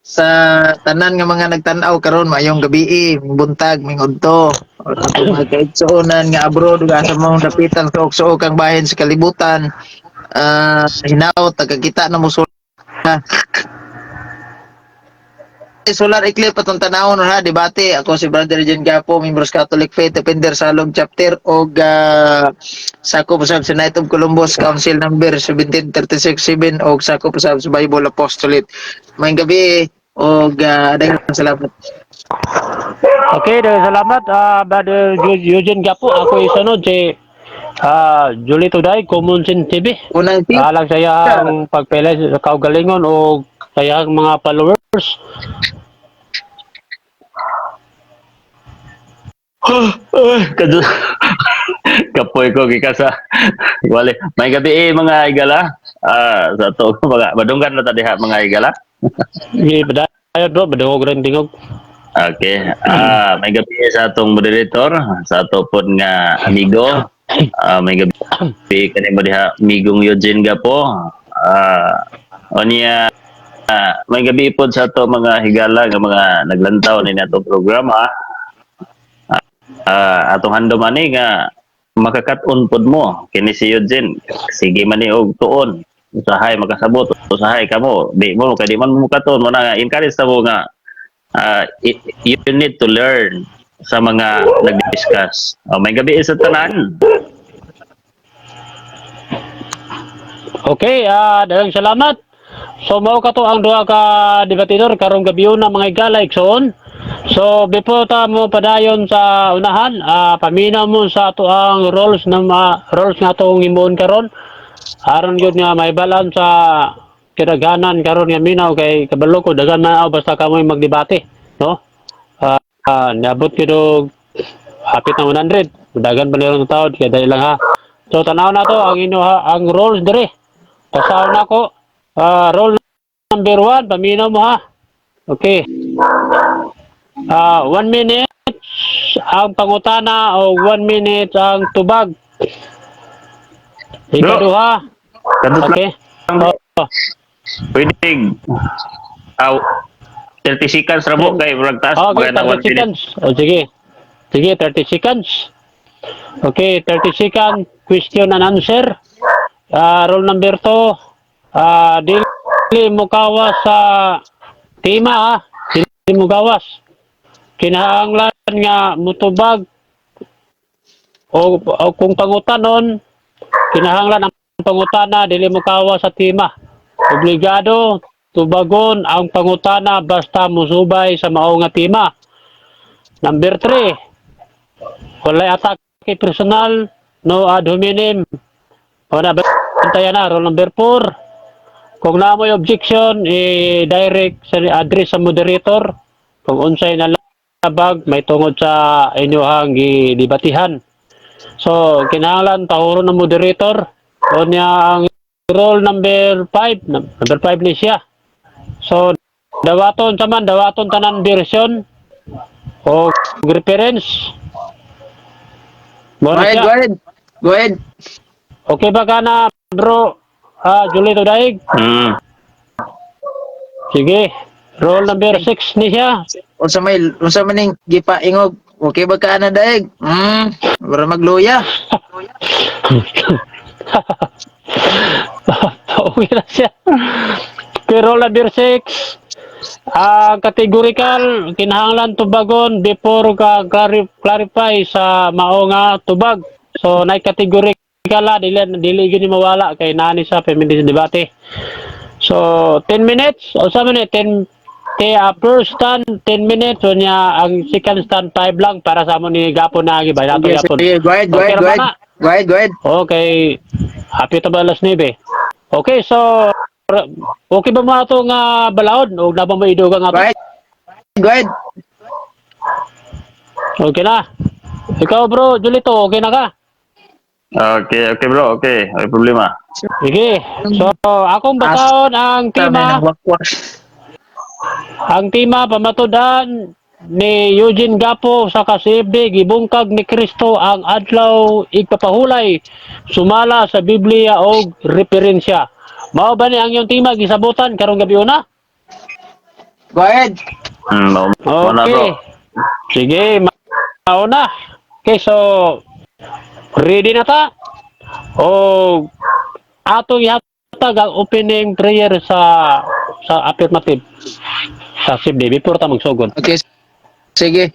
sa tanan nga mga nagtan-aw karon maayong gabi, buntag, mingudto. O ato mga kaigsuonan nga abroad ug asa mong dapitan sa suok ang bahin sa kalibutan. Hinaut nagkakita na mo solar eclipse atong tanawon ha debate ako si Brother Jen Gapo members Catholic Faith Defender sa Salog chapter og sakop usab sa Knight of Columbus Council number 17367 og sakop usab sa Bible Apostolate. Mayong gabi og daghang salamat. Okay, salamat Brother Eugene Gapo. Ako isunod si Julie Tuday, Common Sin TV. Unang tip Alang sa iyang pagpilay sa kaugalingon o sa iyang mga followers. Kadu kapoy ko gika sa wali may gabi mga igala sa to mga madunggan na ta diha mga igala. Di badayon bro, badungog rin tingog. Okay, may gabi sa atong moderator sa ato pod nga amigo. May gabi kanimo diha migong Eugene Gapo. Onya may gabi pod sa ato mga higala nga mga naglantaw ni nato programa. Atong handom ani nga makakat-on pod mo kini si Eugene, sige man ni og tuon usahay makasabot usahay kamo di mo kay di man mo katon mo na encourage ta mo nga you need to learn sa mga nag-discuss. May gabi sa tanan. Okay, daghang salamat. So mao ka to ang duha ka debatidor karong gabi na mga igala igsoon. So before ta mo padayon sa unahan, paminaw mo sa ato ang roles nga atong imon karon. Aron yun nga may balance sa kiraganan karon nga minaw kay kabalo ko daghan na basta kamoy magdebate, no? Niabot kid hapit na 100. Dagan pa nila ng taon kaya dahil lang ha. So tanaw na to ang ang roles dire. Pasaw na ko. Role number 1, paminaw mo ha. Okay. 1 minute ang pangutana o 1 minute ang tubag. Ikaduha. Okay. Pwede 30 seconds ra mo kay murag taas Okay, mga 30 seconds. O sige. Sige, 30 seconds. Okay, 30 seconds. Question and answer. Role number 2. Dili mo kawas sa tema ha. Dili mo gawas. Kinahanglan nga mutubag o kung pangutanon kinahanglan ang pangutana dili mo kawas sa tema. Obligado tubagon ang pangutana basta musubay sa mao nga tema. Number 3. Walay atake personal, no ad hominem. O na bantayan na. Rule number 4. Kung namoy objection, direct sa address sa moderator. Kung unsay na labag, may tungod sa inyohang gidebatihan. So, kinahanglan tahuron ng moderator. O niya ang rule number 5. Number 5 ni siya. So, dawaton tanan version o reference. Go ahead. Okay ba ka na, bro? Julie Tudaig? Sige. Roll number 6 ni siya. Unsa man ning gipaingog? Okay ba ka na daig? Para magluya. Pauwi na siya. Okay, roll number 6. Categorical, kinahanglan tubagon before ka clarify sa mao nga tubag. So, na-categorical dili gini mawala kay nani sa feminist debate. So, 10 minutes. O sa man 10 first stand 10 minutes so niya ang second stand 5 lang para sa amon ni Gapo na gibay nato yapon. Go ahead. Okay. Happy to balas nibe. Okay, so okay ba mo ato nga balahon o na ba mo idugang ato? Go ahead. Okay na. Ikaw bro, Julito, okay na ka? Okay bro, okay. May problema. Sige. So, akong basahon ang tema. Ang tema pamatudan ni Eugene Gapo sa kasibig gibungkag ni Kristo ang adlaw igpapahulay sumala sa Biblia og referensya. Mao ba ni ang iyong tema gisabutan karong gabi una? Go ahead. Mauna bro. Okay. Sige, mauna. Okay, so ready na ta? O atong ihatag ang opening prayer sa affirmative. Sa CB before ta magsugod. Okay, sige.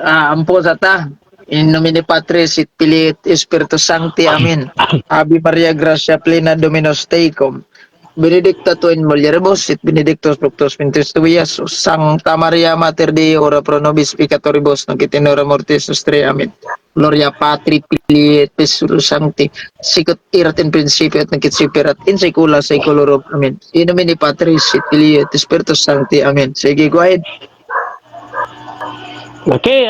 Ampo sa ta. In nomine Patris et Filii et Spiritus Sancti. Amen. Ave Maria Gracia plena Dominus tecum. Benedicta tu in mulieribus et benedictus fructus ventris tui, Iesus. Sancta Maria Mater Dei, ora pro nobis peccatoribus, nunc et in hora mortis nostrae. Amen. Gloria Patri Filii et Spiritus Sancti, sicut erat in principio et nunc et semper et in saecula saeculorum. Amen. In nomine Patris et Filii et Spiritus Sancti. Amen. Sige, go ahead. Okay,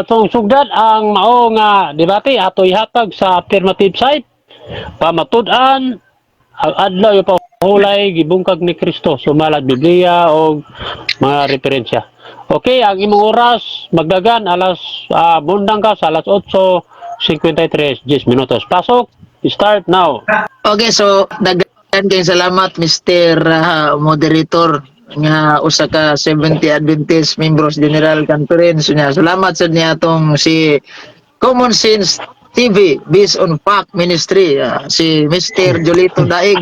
itong sugdan ang mao nga debate ato ihatag sa affirmative side. Pamatud-an ang adlaw yung pahulay gibungkag ni Kristo sumalad Biblia o mga referensya. Okay, ang imong oras magdagan alas bundang ka sa alas 8:53 minutos. Pasok, start now. Okay, so daghan kayong salamat Mr. Moderator nga usa ka 70 Adventist Members General Conference nya. Salamat sa niya atong si Common Sense TV based on Fact Ministry, si Mr. Jolito Daig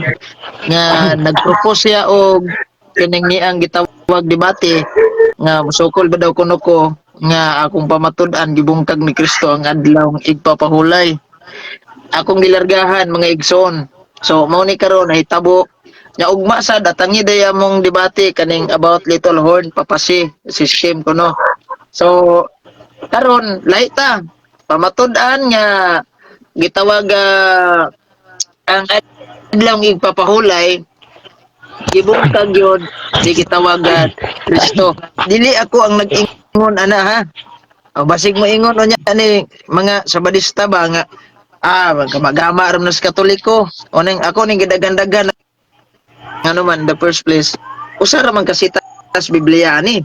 nga nagpropose siya og kining niyang gitawag debate nga musukol ba daw kuno ko nga akong pamatud-an gibungkag ni Kristo ang adlaw ng igpapahulay. Akong gilargahan mga igsoon. So mao ni karon nahitabo nya ugma sa datangi day among debate kaning about Little Horn papasi si shame kuno. So karon lahi ta pamatud-an nga gitawag ang adlaw ng igpapahulay gibungkag yun di gitawagan Kristo. Dili ako ang nag-ingon ana ha. Basig mo ingon unya ni mga sabadista ba nga magkamagama ram nas Katoliko. O ning ako ning gidagan-dagan ano man the first place. Usa ra man kasi tas Biblia ni.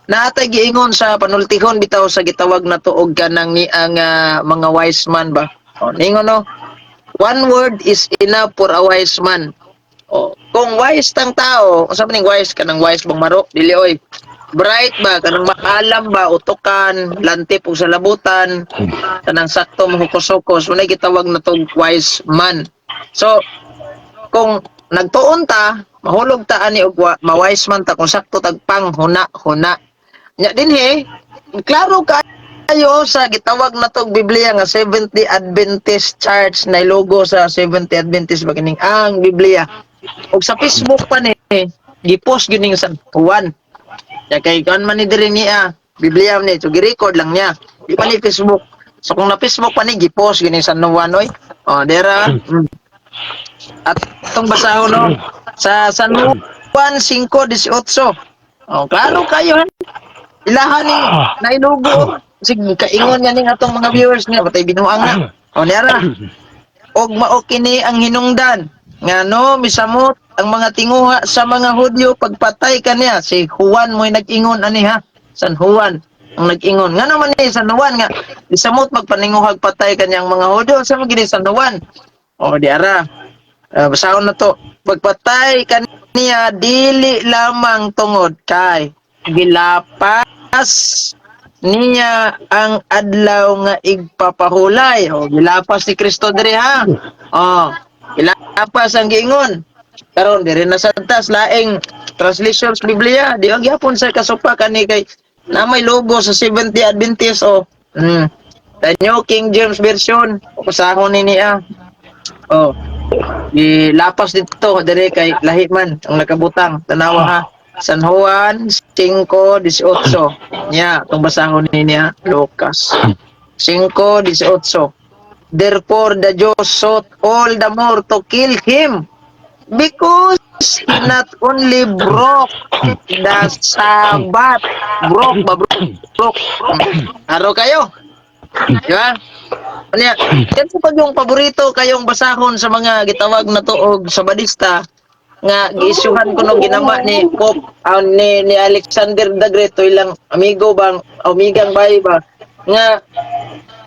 Naatay giingon sa panultihon bitaw sa gitawag na tuog kanang ni ang mga wise man ba. O ningon no. One word is enough for a wise man. O kung wise tang tao, unsa man ning wise kanang wise bang maro dili oy. Bright ba kanang maalam ba utukan lantip og sa labutan kanang sakto mahukos-hukos unay gitawag na tong wise man. So kung nagtuon ta mahulog ta ani og ma-wise man ta kung sakto tagpang huna nya dinhi klaro kayo sa gitawag na tong Biblia nga 70 Adventist Church na logo sa 70 Adventist ba kining ang Biblia og sa Facebook pa ni gipost gining sa Juan. Ya kay kan man ni diri niya Biblia ni so gi-record lang niya. Di pa ni Facebook. So kung na Facebook pa ni gi-post gini sa Juan oy. Oh, dera. At itong basahon no sa San Juan 5:18. Oh, klaro kayo han. Ilahan ni nailugo. Sige kaingon nga ning atong mga viewers nga patay binuang na. Oh, dera. Og mao kini ang hinungdan nga no misamot ang mga tinguha sa mga Hudyo pagpatay kaniya. Si Juan mo'y nag-ingon ani ha. San Juan ang nag-ingon. Nga naman ni San Juan nga isamot magpaninguhag patay kaniyang mga Hudyo. Sa mga gini San Juan. O di ara. Basahon na to. Pagpatay kaniya dili lamang tungod kay gilapas niya ang adlaw nga igpapahulay. O gilapas ni Kristo diri ha. O gilapas ang giingon. Karon diri na sa tas laing translations Biblia di og gyapon sa kasupa kani kay na may logo sa 70 Adventist o the New King James Version usahon ni niya gilapas dito diri kay lahi man ang nakabutang tanawa ha San Juan 5:18 nya tong basahon ni niya Lucas 5:18 therefore the Jews sought all the more to kill him because he not only broke the Sabbath. Broke. Araw kayo. Diba? Kanya, yan sa pag yung paborito kayong basahon sa mga gitawag na tuog Sabadista nga giisuhan ko nung ginama ni Pope ni Alexander the Great to ilang amigo bang amigang bayi ba nga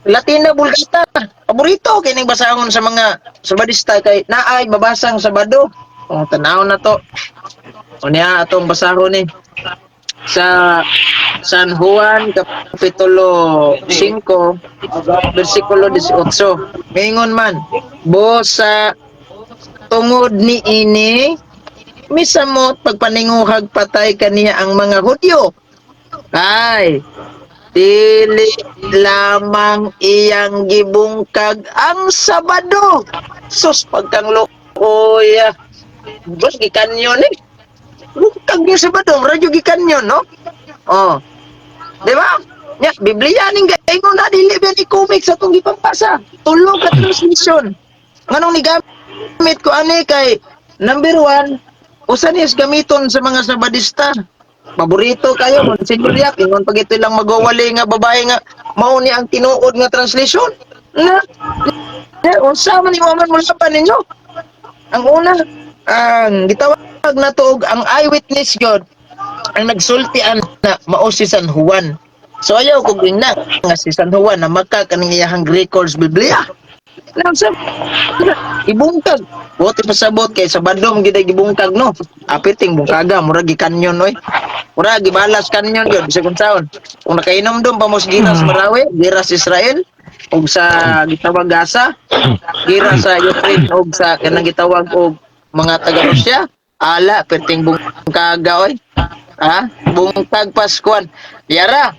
Latina Vulgata paborito kining basahon sa mga Sabadista kay naay mabasang Sabado. Oh, tanaw na to. O niya atong basahon ni. sa San Juan Kapitulo 5 versikulo 18. Mingon man, sa tungod ni ini misamo pagpaninguhag patay kaniya ang mga Hudyo. Ay, dili lamang iyang gibungkag ang Sabado. Sus, pagkang luoy. Bos, gikanyon eh. Bungkag niya Sabado, radyo gikanyon, no? Oh. Di ba? Ya, Biblia ning gaingon na dili ba ni comic sa tong gipampasa. Tulog ka transmission. Nganong ni gamit ko ani kay number 1, usa ni gamiton sa mga Sabadista. Paborito kayo mo Senyor Yak, ingon pag ito lang magwawali nga babae nga mao ni ang tinuod nga translation. Na unsa man imo man mulapan ninyo? Ang una, ang gitawag na to ang eyewitness God ang nagsultian na mao si San Juan. So ayaw kog na nga si San Juan na maka kaning iyahang records Biblia. Lang sa ibungkag. Buti pasabot kay sa badong gid gibungkag no. Apiting bungkaga murag gikanyon oy. Murag gibalas kanyon gyud bisag unsaon. Kung nakainom dom pamos giras Marawi, giras Israel ug sa gitawag Gaza, giras sa Ukraine ug sa kanang gitawag og mga taga Russia. Ala perting bungkaga oy. Ha? Bungkag Paskuan. Yara.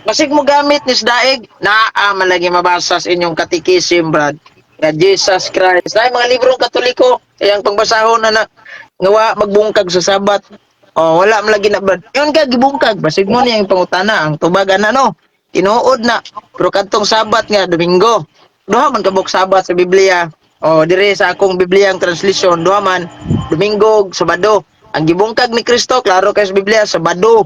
Basig mo gamit ni daig naa man lagi mabasa sa inyong katikisim, brad. Ya Jesus Christ. Ay mga librong Katoliko, yang pangbasahon na ngawa magbungkag sa Sabat. Oh, wala man lagi na, brad. Yun ka gibungkag, basig mo niya yung pangutana ang tubagan na no. Tinuod na. Pero kadtong Sabat nga Domingo. Duha man kabuk Sabat sa Biblia. Oh, dire sa akong Biblia ang translation, duha man Domingo, Sabado. Ang gibungkag ni Kristo, klaro kay sa Biblia, Sabado.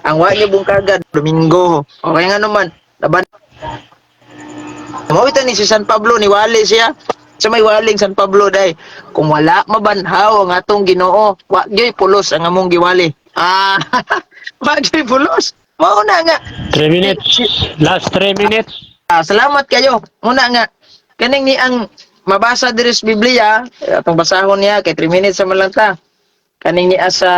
Ang wa niya bungkagan, Domingo. Okay nga naman. Laban. Mao ito ni si San Pablo, ni wali siya. Sa may waling San Pablo day. Kung wala mabanhaw ang atong Ginoo, wa gyud pulos ang among giwali. Ah, wa gyud pulos. Mao na nga. 3 minutes. Last 3 minutes. Salamat kayo. Muna nga. Kaning ni ang mabasa diri sa Biblia, atong basahon niya kay 3 minutes sa lang ta. Kaning niya sa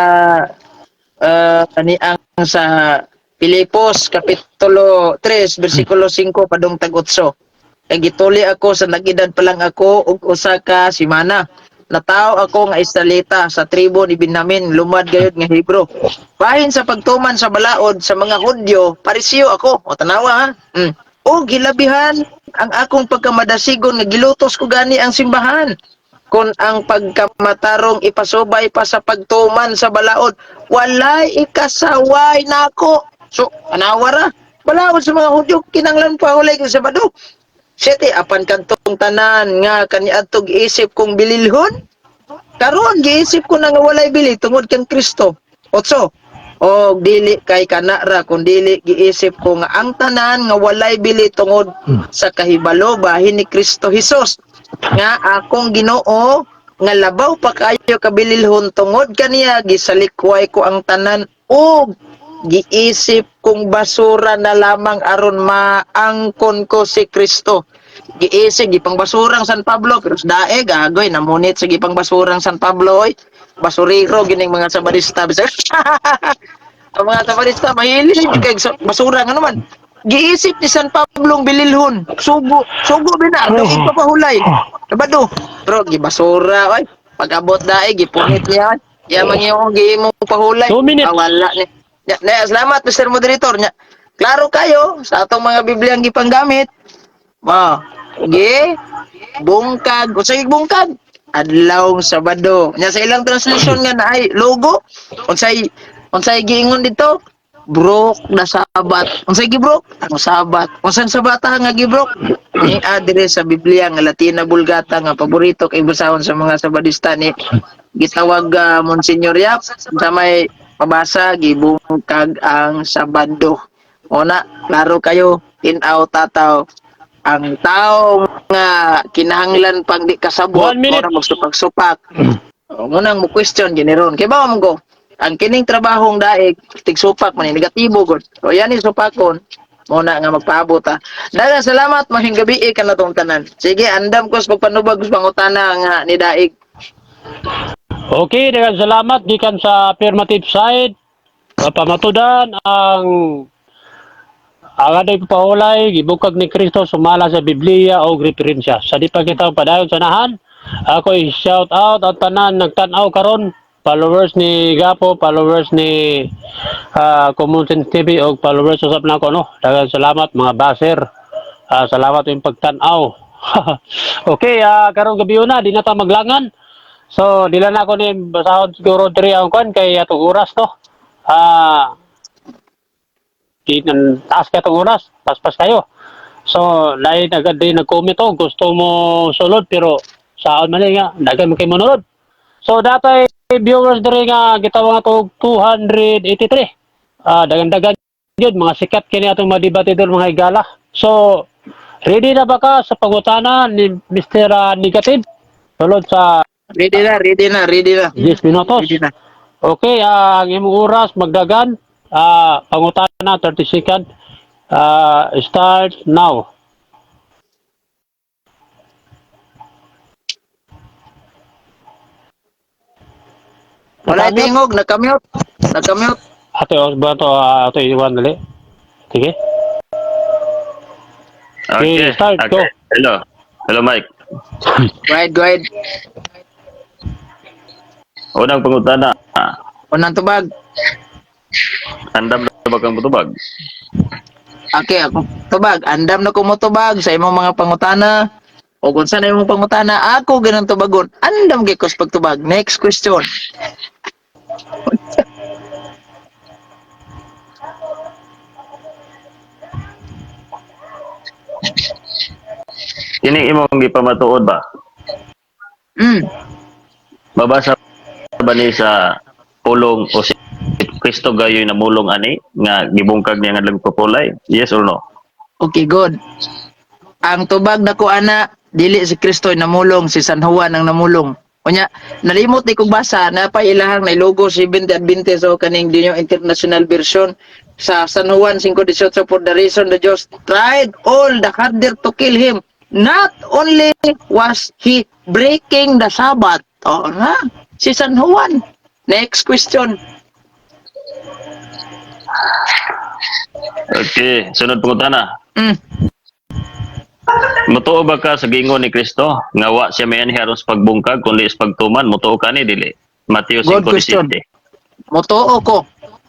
kani ang sa Pilipos Kapitulo 3 versikulo 5 padung tag 8. Kay gituli ako sa nag-edad pa lang ako ug usa ka semana. Nataw ako nga Israelita sa tribo ni Benjamin, lumad gayud nga Hebro. Bahin sa pagtuman sa balaod sa mga Hudyo, parisiyo ako. O tanawa ha. O gilabihan ang akong pagkamadasigon nga gilutos ko gani ang simbahan. Kung ang pagkamatarong ipasubay pa sa pagtuman sa balaod, walay ikasaway na ako. So, anawara, balaod sa mga Hudyo, kinanglan pa hulay ko sa Sabado. Siyete, apan kantong tanan nga kaniadtog isip kong bililhon. Karon giisip ko na nga walay bili tungod kang Kristo. 8. O dili kay kanara kung dili giisip ko nga ang tanan nga walay bili tungod sa kahibalo bahin ni Kristo Hesus. Nga akong Ginoo nga labaw pa kayo kabililhon tungod kaniya gisalikway ko ang tanan ug giisip kong basura na lamang aron maangkon ko si Kristo. Giisip gipang basurang San Pablo pero sa daeg agoy namunit sa gipang basurang San Pablo oy. Basuriro gining mga Sabadista bisag. Ang mga Sabadista mahilig kay basura nga naman. Giisip ni San Pablong bililhon. Sugo binar daw ipapahulay. Sabado. Pero gibasura oy. Pag-abot daig gipunit niya. Yaman yung gihimong pahulay. 2 minutes. Wala ni. Salamat Mr. Moderator nya. Klaro kayo sa atong mga Bibliang gipanggamit. Bungkag. Unsay bungkag? Adlaw Sabado. Nya sa ilang translation nga na ay logo. Unsay giingon dito? Brok na Sabat. Unsay gibrok? Ang Sabat. Unsang Sabata nga gibrok? Ni adre sa Biblia nga Latina Vulgata nga paborito kay basahon sa mga Sabadista ni gitawag Monsignor Yap sa may mabasa gibungkag ang Sabado. Una, klaro kayo, tinaw tataw ang tao nga kinahanglan pang di kasabot 1 minute. ora magsupak-supak. Munang mo question gineron. Kay ba mo go? Ang kining trabahong daig tigsupak man negatibo gud. So yan ni supakon muna nga magpaabot ha. Daghang salamat mahing gabi ka na tong tanan. Sige, andam ko sa pagpanubag sa pangutana nga ni daig. Okay, daghang salamat gikan sa affirmative side. pamatudan ang aday pahulay gibukag ni Kristo sumala sa Biblia o referensya. Sa di pa kita padayon sanahan, ako i-shout out ang tanan nagtan-aw karon, followers ni Gapo, followers ni Commotion TV o followers usab na ko no. Daghang salamat mga baser. Salamat yung pagtan-aw. Okay, karong gabi na di na ta maglangan. So dila na ako ni basahon siguro diri ang kwan kay atong oras to. Taas ka itong oras, paspas kayo. So, lain agad din nag-comment o, gusto mo sulod, pero saan man nga, dagan mo kayo manulod. So, datay viewers diri nga, kita mga to 283. Dagan-dagan yun, mga sikat kini atong mga debatidor, mga higala. So, ready na ba ka sa pangutana ni Mr. Negative? Sulod sa Ready na. 10 minutos. Ready na. Okay, ang imong oras magdagan. Pangutana 30 second. Start now. Wala tingog, nakamute. Ate Osborne to, ate Iwan dali. Sige. Okay. Start, Okay. go. Hello, Mike. Go ahead. Unang pangutana. Unang tubag. Andam na ba kang mutubag? Okay, ako tubag. Andam na ko mo tubag sa imong mga pangutana. O kung saan imong pangutana, ako ganun tubagon. Andam gyud ko sa pagtubag. Next question. Kini imong gipamatuod ba? Babasa ba ni sa pulong o si Kristo gayoy na mulong ani nga gibungkag niya nga nagpapulay? Yes or no? Okay, good. Ang tubag na ko ana, dili si Kristo namulong, si San Juan ang namulong. Unya, nalimot ni kong basa na pa ilahang na logo 70 at 20 so kaning New International Version sa San Juan 5:18 for the reason the just tried all the harder to kill him. Not only was he breaking the Sabbath. Oh, na, si San Juan. Next question. Okay, sunod pangutana. Mm. Mutuo ba ka sa gingon ni Kristo nga wa siya mayan aron sa pagbungkag kundi sa pagtuman? Mutuo ka ni dili? Mateo Good question. 5:17. Motoo ko.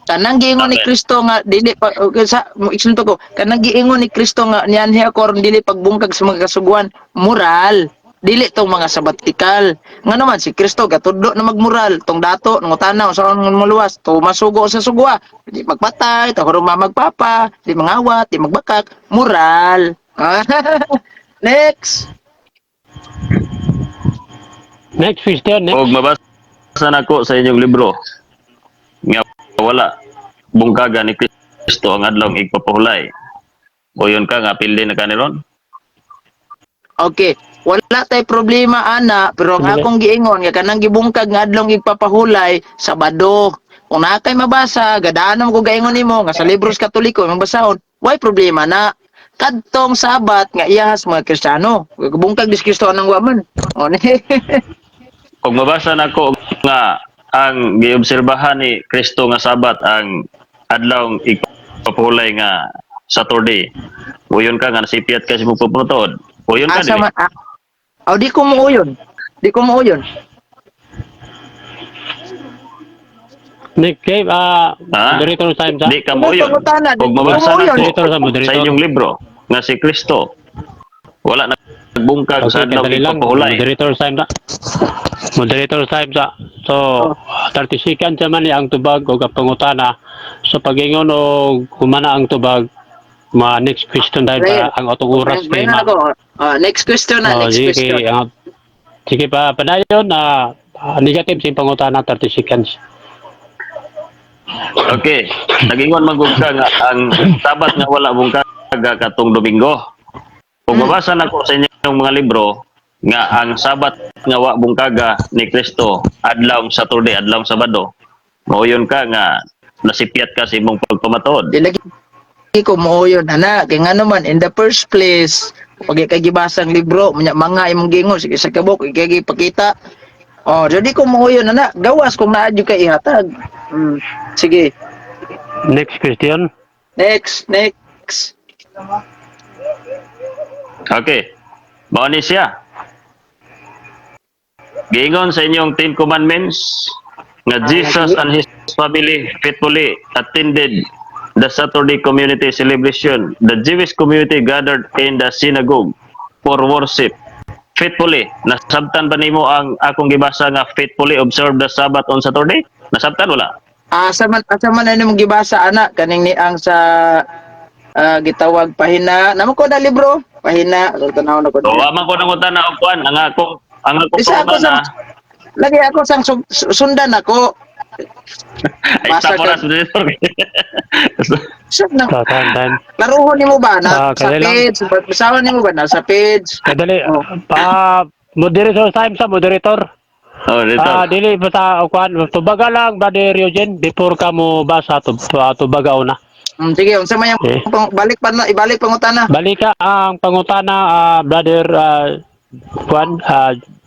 Kanang giingon ni Kristo nga dili pa sa explain ko. Kanang giingon ni Kristo nga niyanhi ako ron dili pagbungkag sa mga kasuguan, moral. Dili tong mga sabatikal. Nga naman si Kristo gatudlo na magmoral tong dato nang utana sa muluwas to masugo sa sugwa. Di magpatay, to hurong magpapa, di mangawat, di magbakak, moral. Next. Next question, next. Og mabasa nako sa inyong libro nga wala bungkagan ni Kristo ang adlaw igpapahulay. O yun ka nga pildi na kaniron? Okay, wala tay problema ana, pero ang akong giingon nga kanang gibungkag nga adlong igpapahulay Sabado. Kung naa kay mabasa, gadaan mo ko gaingon nimo nga sa libros Katoliko imong basahon. Why problema na kadtong Sabat nga iyahas mga Kristiyano. Gibungkag dis Kristo anang waman. O ni. Og mabasa nako nga ang giobserbahan ni Kristo nga Sabat ang adlaw igpapahulay nga Saturday. O yun ka nga nasipyat ka sa pagpaputod. O yun ka Asa dili. man di ko muuyon. Di ko muuyon. Next game, moderator time sa. Di ka mo yun. Pangutana, di Og ko mabasa mo yun. Moderator sa nako moderator. sa inyong libro nga si Kristo wala nagbungkag sa Okay, adlaw kadali lang. igpapahulay. Moderator time sa. Moderator time sa. So, 30 seconds naman ang tubag o pangutana. So, pagingon o kumana ang tubag, next question dahil pa ang atong oras kay May na ako. Next question na, next question. Sige pa, padayon negative si pangutana 30 seconds. Okay. Nagingon magug ka nga ang Sabat nga wala bungkag katong Domingo. Kung mabasa nako sa inyong mga libro nga ang Sabat nga wa bungkaga ni Kristo adlaw Saturday, adlaw Sabado. Mao yun ka nga nasipyat ka sa imong pagpamatuod. Dilagi ko muuyon ana kay nga naman in the first place pag kay gibasang libro mga imong gingon sige sa kabok kay gipakita. Jadi ko muuyon ana gawas kung naa jud kay ihatag. Sige. Next question. Next. Okay. Mao ni siya. Giingon sa inyong Ten Commandments nga Jesus and his family faithfully attended the Saturday community celebration. The Jewish community gathered in the synagogue for worship. Faithfully. Nasabtan ba nimo ang akong gibasa nga faithfully observe the Sabbath on Saturday? Nasabtan wala? Asa man ano mong gibasa ana kaning ni ang sa gitawag pahina. Namo ko na libro. Pahina. Tanaw na ko. O amang ko nangutan na og kuan ang akong Isa ako pangutana. lagi ako sang sundan ako. Ay Basa sa ka. oras dito. Sundan. Time. Laruhon nimo ba na sa Kadali lang. page? Basawan nimo ba na sa page? Kadali. Oh. Moderator time sa moderator. Oh, dito. Dili basta kuan tubaga lang Brother Eugene before ka mo basa tubaga una. Sige, unsa man yung Okay. ibalik pangutana. Balika ang pangutana Brother kuan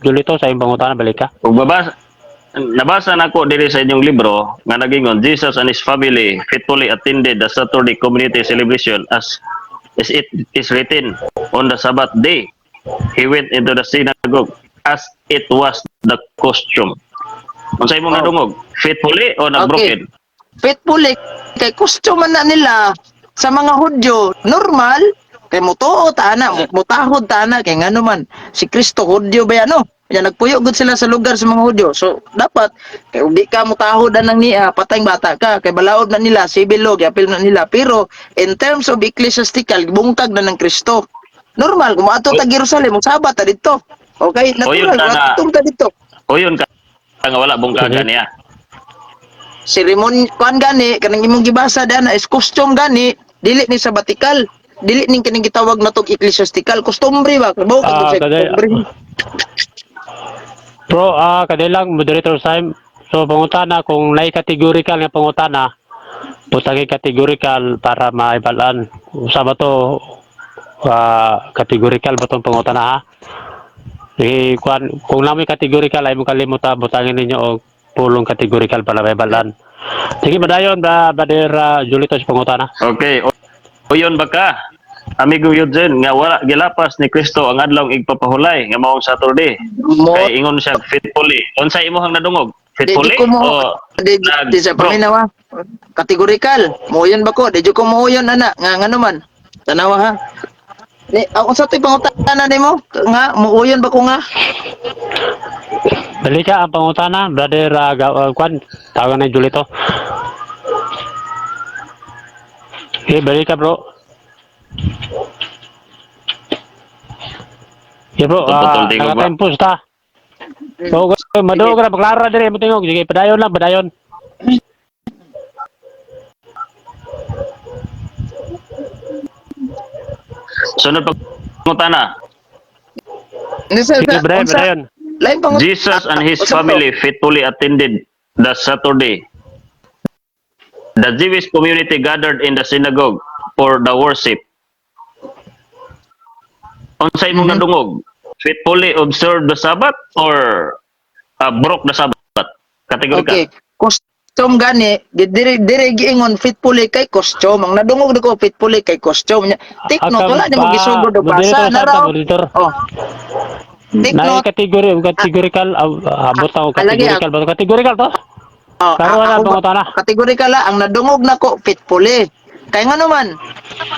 Julito sa imong pangutana balika. Ug nabasa na ko diri sa inyong libro nga nagingon Jesus and his family faithfully attended the Saturday community celebration as it is written on the Sabbath day. He went into the synagogue as it was the custom. Unsay imong nadungog? Faithfully o nagbroken? Faithfully kay gusto man na nila sa mga Hudyo, normal kay mutuo ta na, mutahod ta na kay ngano man si Kristo Hudyo ba ano? Kaya nagpuyo gud sila sa lugar sa mga Hudyo. So dapat kay di ka mutahod nang niya patayng bata ka kay balaod na nila civil law apil na nila pero in terms of ecclesiastical bungkag na ng Kristo. Normal kung ato ta Jerusalem Sabat ta dito. Okay, Oyun natural ta na. ta dito. O yun ka nga wala bungkagan niya. Seremony kuan gani kanang imong gibasa dana is custom gani dili ni sabbatical dili ning kining gitawag natog ecclesiastical customary ba kabo Ah, sa kadali. customary. Pro kadilang moderator time. So pangutana kung nay categorical nga pangutana putagi categorical para maibalan. Usa ba to categorical ba tong pangutana ha? Kung namin categorical ay mo kalimutan butangin ninyo og pulong categorical para maibalan. Sige madayon Brother Julito sa pangutana. Okay. O yun ba ka? Amigo Eugene, nga wala gilapas ni Kristo ang adlaw igpapahulay nga maong Saturday. Mo Kay ingon siya faithfully. Unsay imong nadungog? Faithfully di ko mo o di sa paminawa categorical mo yun ba ko di ko mo yun ana nga ngano man tanawa ha ni ako sa toy pangutana nimo nga mo yun ba ko nga Balika ang pangutana Brother kwan tawagan na Julito. Okay, balika bro. Yeah bro, Betul, tingog, bro. naka-time post ta. So, madugog na baklara dire mo tingog. Sige, padayon lang, padayon. sunod pangutana. Ni sa Sige, padayon. lain pangutana Jesus and his Unsa ba to? family faithfully attended the Saturday. The Jewish community gathered in the synagogue for the worship. Unsay imong nadungog? Faithfully observe the Sabbath or broke the Sabbath? Kategorika. Okay. Custom gani, dire giingon fitfully kay custom. Ang nadungog ko fitfully kay custom niya. Take note wala ni mo gisugod og basa na raw. Oh. Take Na note. categorical abot ako Alagi, categorical ba? Categorical to? Oh, Pero wala ako ba- pangutana. Kategorikal ang nadungog nako fitfully. Kay ngano man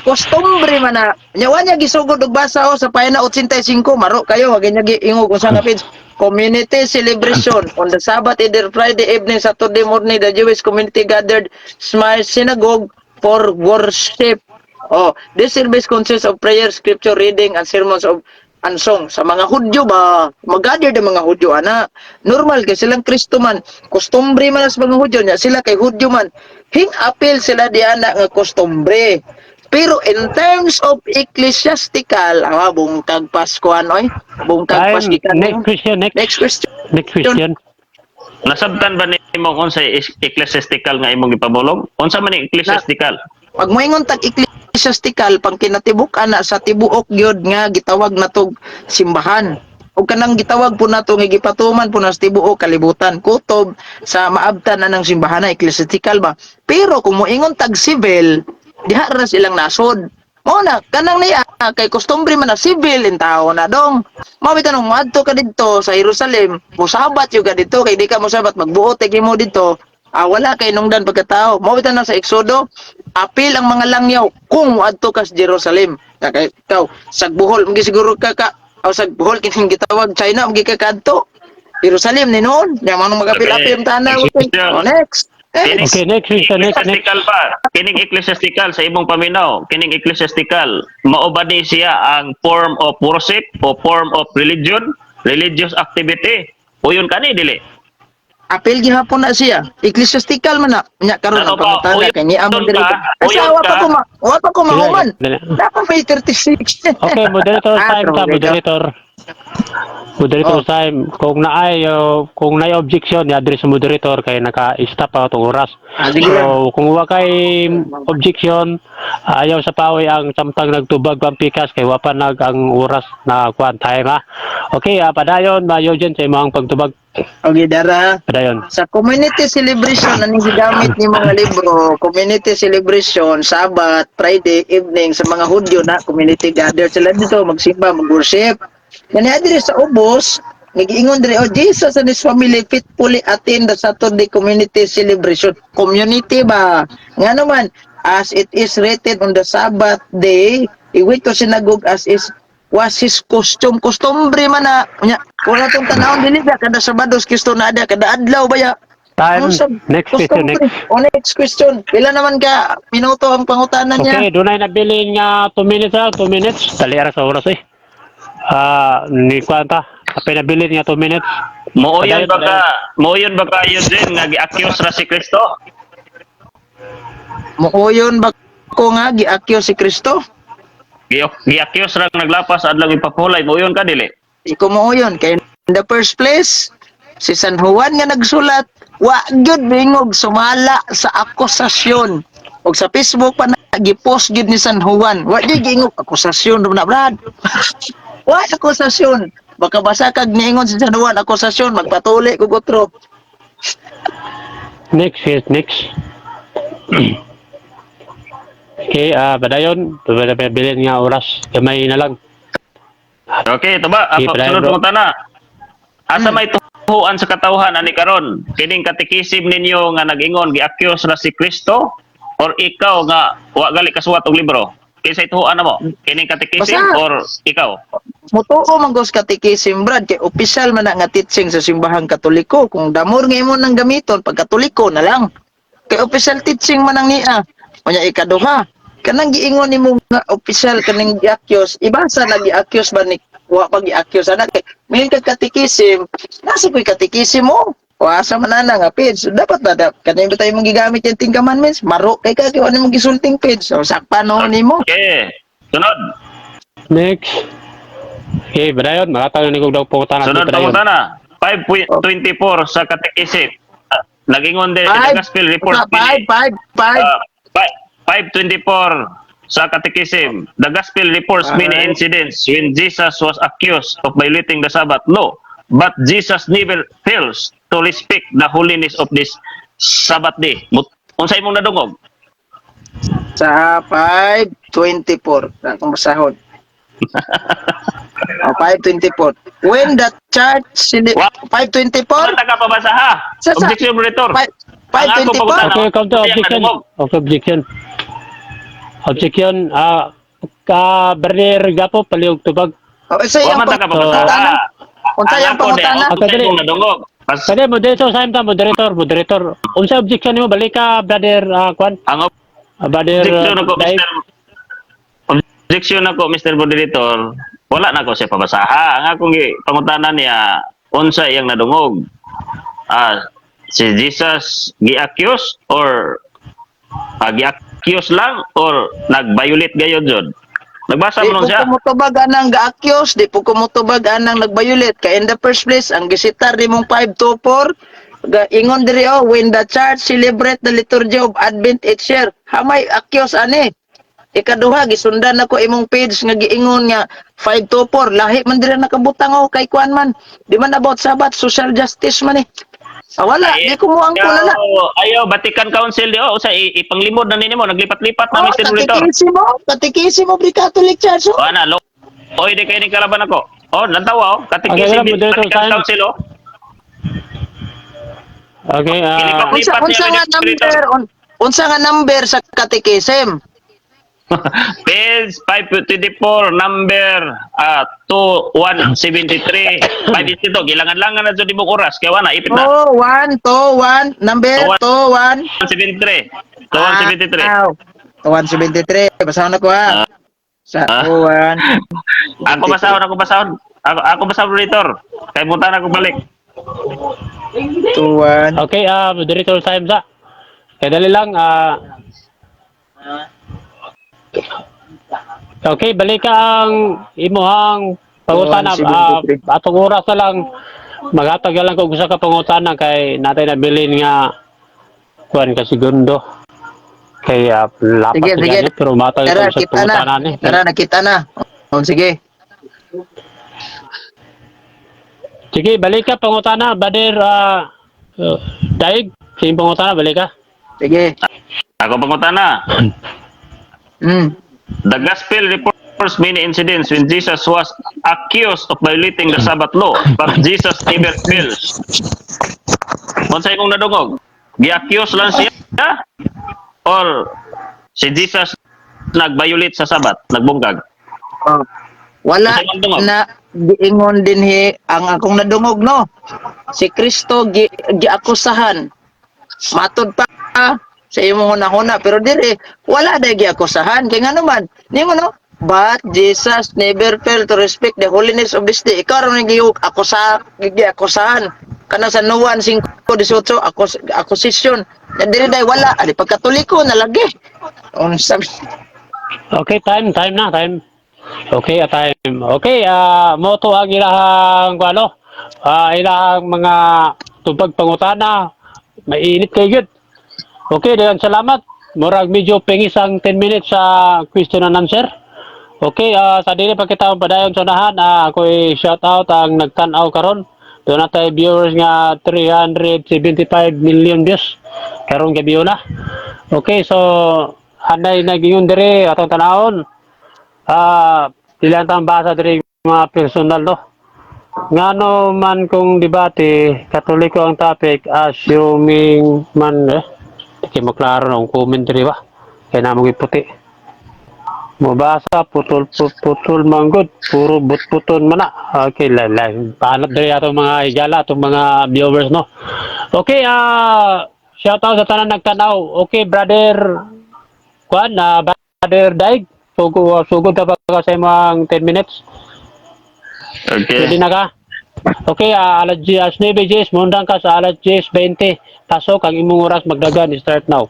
customary man na nyawa niya gisugod og basa sa pahina 85 maro kayo wag niya giingog unsa nga page community celebration on the Sabbath either Friday evening Saturday morning the Jewish community gathered small synagogue for worship. Oh, this service consists of prayer, scripture reading and sermons of and song. Sa mga Hudyo ba mag-gather ang mga Hudyo ana normal kay silang Kristo man customary man sa mga Hudyo nya sila kay Hudyo man appeal sila di ana nga customary. Pero in terms of ecclesiastical, bungkag Paskuhan oy. Bungkag Time, Paskikan. next question, Next question. next question. Nasabtan ba nimo kung sa ecclesiastical nga imong ipabulong? Unsa man ni ecclesiastical? Pag moingon tag ecclesiastical pang kinatibuk ana sa tibuok gyud nga gitawag natog simbahan. o kanang gitawag po nato nga gipatuman po na sa tibuok kalibutan kutob sa maabtan na ng simbahan na ecclesiastical ba. Pero kung moingon tag civil, diha ra silang nasod. Mao na kanang niya kay customary man na civil in tao na dong. Mao bitan nung adto ka didto sa Jerusalem, mosabat yung ka didto kay di ka mosabat magbuot kay mo didto. Wala kay nungdan pagkatao. Mao bitan na sa Exodo, apil ang mga langyaw kung moadto ka sa Jerusalem. Kay ikaw sa Bohol, magi siguro ka o sa Bohol kining gitawag China magi ka kadto. Jerusalem ni noon, nya manong magapil-apil ang tanaw. Next. Kining Okay, next. ecclesiastical ba? Kining ecclesiastical sa imong paminaw, kining ecclesiastical, mao ba ni siya ang form of worship o form of religion, religious activity? O yun kani dili? Apil gihapon na siya. Ecclesiastical man na. Nya karon Ano ang ba? pangutana Uyod kay ni amon ka? diri. Kasi Uyod wa ka? pa ko mahuman. Dili. Dapat may 36. Okay, moderator time ka, true, moderator. Moderator Oh. time. Kung naay objection, i-address sa moderator kay naka-stop pa itong oras. Sige lang. So, kung wa kay objection, ayaw sa paway ang samtang nagtubag pang pikas kay wa pa nag ang oras na kuan time ha. Okay, padayon, mayo dyan sa imong pagtubag. Okay, dara. Padayon. Sa community celebration aning gigamit ni mga libro, community celebration, Sabat, Friday evening sa mga Hudyo na community gather sila dito magsimba, mag-worship. Kani adiri sa ubos, nagiingon diri oh Jesus and his family faithfully attend the Saturday community celebration. Community ba? Nga naman as it is written on the Sabbath day, he went to synagogue as is was his costume. Customary man na. Nya, wala tong tanawon dili ba kada Sabados Kristo na ada kada adlaw baya. Time. Next question, next. Next question. Pila naman ka minuto ang pangutanan niya? Okay, dunay nabilin nga 2 minutes ha, 2 minutes. Dali ara sa oras eh. Ni kwanta. Apay nabilin nga 2 minutes. Mooyon ba ka yun din nga gi-accuse ra si Kristo? Muoyon ba ko nga gi-accuse si Kristo? Gi-accuse ra naglapas adlaw ipapulay, mooyon ka dili? Iko muoyon kay in the first place si San Juan nga nagsulat wa gyud bingog sumala sa akusasyon. Og sa Facebook pa na gi-post gyud ni San Juan. Wa gyud giingog akusasyon na brad. Wa akusasyon. Baka basa kag niingon si San Juan akusasyon magpatuli kog otro. Next, yes, next. Okay, padayon. Pabilin nga oras. Kamay na lang. Okay, ito ba? Okay, Sunod bro. mo tana. Asa may tuhuan sa katawhan ani karon? Kining katikisim ninyo nga nag-ingon gi-accuse ra si Kristo or ikaw nga wa gali kasuwat og libro? Kinsa ituhuan namo? Kining katikisim Basta. or ikaw? Mutuo man gos katikisim brad kay opisyal man na nga teaching sa simbahang Katoliko. Kung damor nga imo nang gamiton pag Katoliko na lang. Kay opisyal teaching man ang niya. Unya ikaduha, kanang giingon nimo nga opisyal kaning gi-accuse, ibasa na gi-accuse ba ni wa pag gi-accuse ana kay may katikisim, nasa ko'y katikisim mo. O asa man ana nga page. So, dapat na kanang tayo mong gigamit yung 10 commandments, maro kay ka ano mong gisulting page. So sakpan no nimo. Okay. Sunod. Next. Okay, padayon. Makatayo ni kong daw punta na. Sunod pa na. 5.24 sa katikisim. Nag-ingon din sa Gospel Report. 524 sa Catechism. The Gospel reports many incidents when Jesus was accused of violating the Sabbath law, but Jesus never fails to respect the holiness of this Sabbath day. Unsay imong nadungog? Sa 5:24 na kung basahon. 5:24. When the church 5:24 Wala ka pabasa ha? Objection monitor. 5:24. Okay, come to objection. Okay, objection. Objection. Brother Gapo, paliog tubag. Isa Wa yung man ta ka pabasa ha? Unsa yung pangutana? Okay, Ang nadungog. Kaya moderator, sa imta, moderator. Unsa objection nimo balik ka, brother Kwan? Ang Brother objection ako, Daig. Objection ako, Mr. Moderator. Wala na ko siya pabasaha. Ang akong pangutanan niya, unsa iyang nadungog. Si Jesus gi-accuse or gi-accuse lang or nag-violate gayod jud. Nagbasa mo nun siya. Di po kumutubag anang ga-accuse, di po kumutubag anang nag-violate. Kaya in the first place, ang gisitar ni mong 5:24, ingon diri when the church celebrate the liturgy of Advent each year. Hamay accuse ani. Ikaduha gisundan nako imong page nga giingon nga 524 lahi man dira nakabutang o kay kuan man. Di man about sabat social justice man eh. Wala, di ko mo ang na. Ayaw, Vatican Council di sa ipanglimod na ninyo mo, naglipat-lipat na Mr. Monitor. Katikisi mo, Pre Catholic Church. O ana, oy, di kayo ni kalaban ako. Nantawa katikisi Okay, ni Moderator, Vatican time. Council Okay, Unsa nga number, unsa nga number sa katikisim? Page 524, number 2173. 5 gilangan-langan na dyan di mo oras. Kaya wala, ipit na. 2121, number 21. 173. 2173. 2173. Basahan ako ha. Sa 21. Ako basahon. Ako basahon, Monitor. Kaya punta na ako balik. 21. okay, moderator time sa. Kaya dali lang, okay, balik ka ang imuhang pangutana. Atong oras na lang, maghatag lang kung gusto ka pangutana kay natin nabilin nga kuan ka segundo. Kay lapat Sige, na sige. ganit, pero matag Tara, sa kita na. pangutana ni. Tara, nakita na. Sige. Sige, balik ka pangutana, Badir Daig, sige pangutana, balik ka. Sige. Ako pangutana. The gospel reports many incidents when Jesus was accused of violating the Sabbath law, but Jesus never fails. Unsay kong nadungog? Gi-accuse lang siya or si Jesus nag-violate sa Sabbath, nagbungkag? Wala Unsay kong dungog? na giingon din ang akong nadungog no. Si Kristo giakusahan. Matod pa sa imong hunahuna pero diri wala na giakusahan kay ngano man nimo no, but Jesus never failed to respect the holiness of this day. Ikaw ron giakusahan kana sa No 1:5:18 accusation na diri day wala ali pagkatoliko na lagi unsa. Okay, time na, time. Okay, time. Okay, mo to ang ilahang ano, ilahang mga tubag pangutana. Mainit kay gud. Okay, daghang salamat. Murag medyo pengis ang 10 minutes sa question and answer. Okay, sa dili pa kita padayon sa unahan, ako shout out ang nagtan-aw karon. Doon na tayo viewers nga 375 million views karong gabi na. Okay, so hanay nagingon dire atong tanawon. Dilan tang basa dire mga personal no. Ngano man kung debate, Katoliko ang topic, assuming man Kaya maklaro na ang comment dire ba? Kaya namang iputi. Mabasa, putol manggod, puro butputon man na. Okay, paanap dire atong mga higala, atong mga viewers no. Okay, shout out sa tanan nagtanaw. Okay, brother brother Daig. Sugod ka ba sa imong 10 minutes? Okay. Pwede na ka? Okay, alas 9 Jess, mundang ka sa alas 10:20. Pasok ang imong oras magdagan, start now.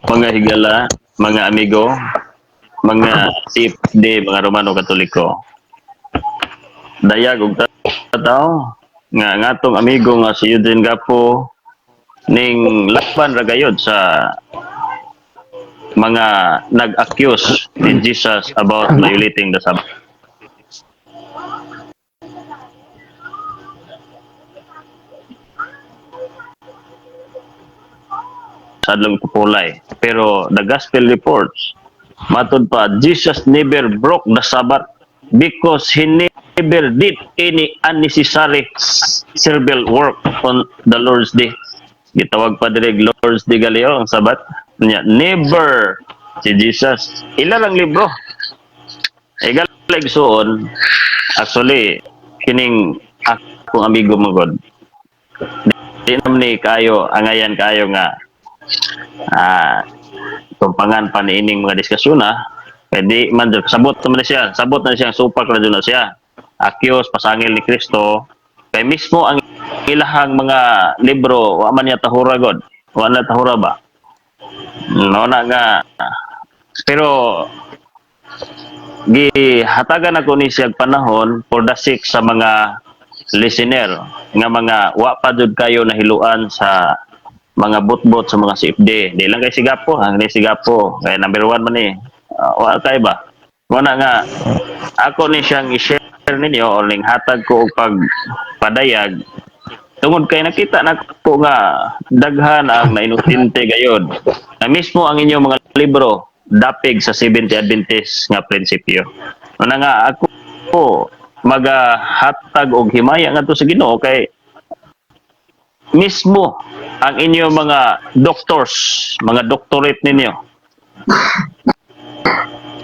Mga higala, mga amigo, mga CFD, mga Romano Katoliko. Dayag og tataw nga ngatong amigo nga si Eugene Gapo ning laban ra gayod sa mga nag-accuse ni Jesus about violating the Sabbath. Sadlong pupulay. Pero the gospel reports, matod pa, Jesus never broke the Sabbath because he never did any unnecessary servile work on the Lord's Day. Gitawag pa direk Lord's Day Galileo ang Sabbath. Never si Jesus. Ila lang libro. Galig suon, actually, kining akong amigo mo God. Di naman ni kayo, angayan kayo nga tumpangan pa ni ining mga diskusyon pwede man sabot na siya supak na na siya akyos pasangil ni Kristo kay mismo ang ilahang mga libro wa man niya tahura god wa na tahura ba no na nga pero gihatagan ako ni siya panahon for the sake sa mga listener nga mga wa pa jud kayo nahiluan sa mga butbot sa mga CFD. Di lang kay Sigapo, ang ni Sigapo, kay number 1 man ni. Wa kay ba? Muna nga ako ni siyang i-share ninyo o ning hatag ko og pagpadayag tungod kay nakita na ko nga daghan ang nainusinte gayod. Na mismo ang inyong mga libro dapig sa 70 Adventist nga prinsipyo. Muna nga ako magahatag og himaya ngadto sa Ginoo kay mismo ang inyong mga doctors, mga doctorate ninyo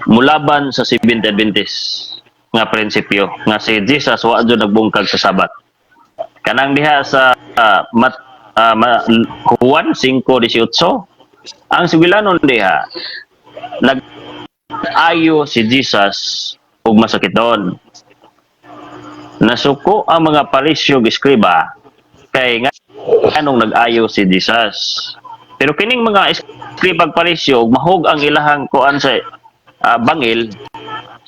mulaban sa 70 Adventist nga prinsipyo nga si Jesus wa jud nagbungkag sa Sabat. Kanang diha sa Juan 5:18 ang sugilanon diha nag-ayo si Jesus ug masakiton. Nasuko ang mga parisyo ug eskriba kay nga anong nag-ayo si Jesus. Pero kining mga eskriba ug parisyo mahug ang ilahang kuan sa bangil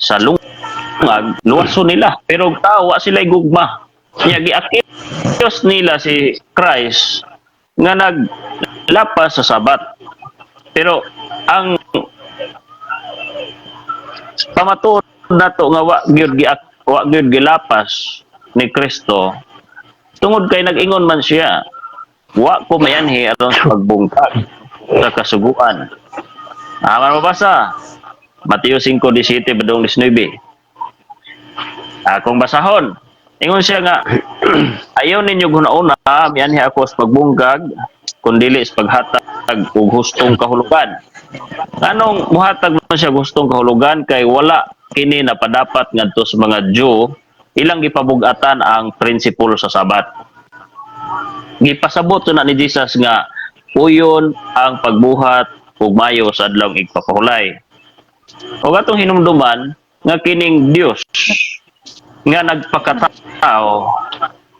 sa lungag luwaso nila pero tawa sila gugma niya giakyos nila si Christ nga naglapas sa Sabat pero ang pamatud nato nga wa gyud gilapas ni Kristo tungod kay nag-ingon man siya wa ko mayanhi aron sa pagbungkag sa kasuguan. Man mabasa Mateo 5:17 badong 19. Akong basahon. Ingon siya nga ayaw ninyo guna-una mianhi ako sa pagbungkag kundi sa paghatag og hustong kahulugan. Anong muhatag man siya gustong kahulugan kay wala kini napadapat ngadto sa mga Jew ilang gipabug-atan ang prinsipul sa Sabat. Gipasabot na ni Jesus nga puyon ang pagbuhat ug mayo sa adlawng igpapahulay. O atong hinumduman nga kining Dios nga nagpakatao,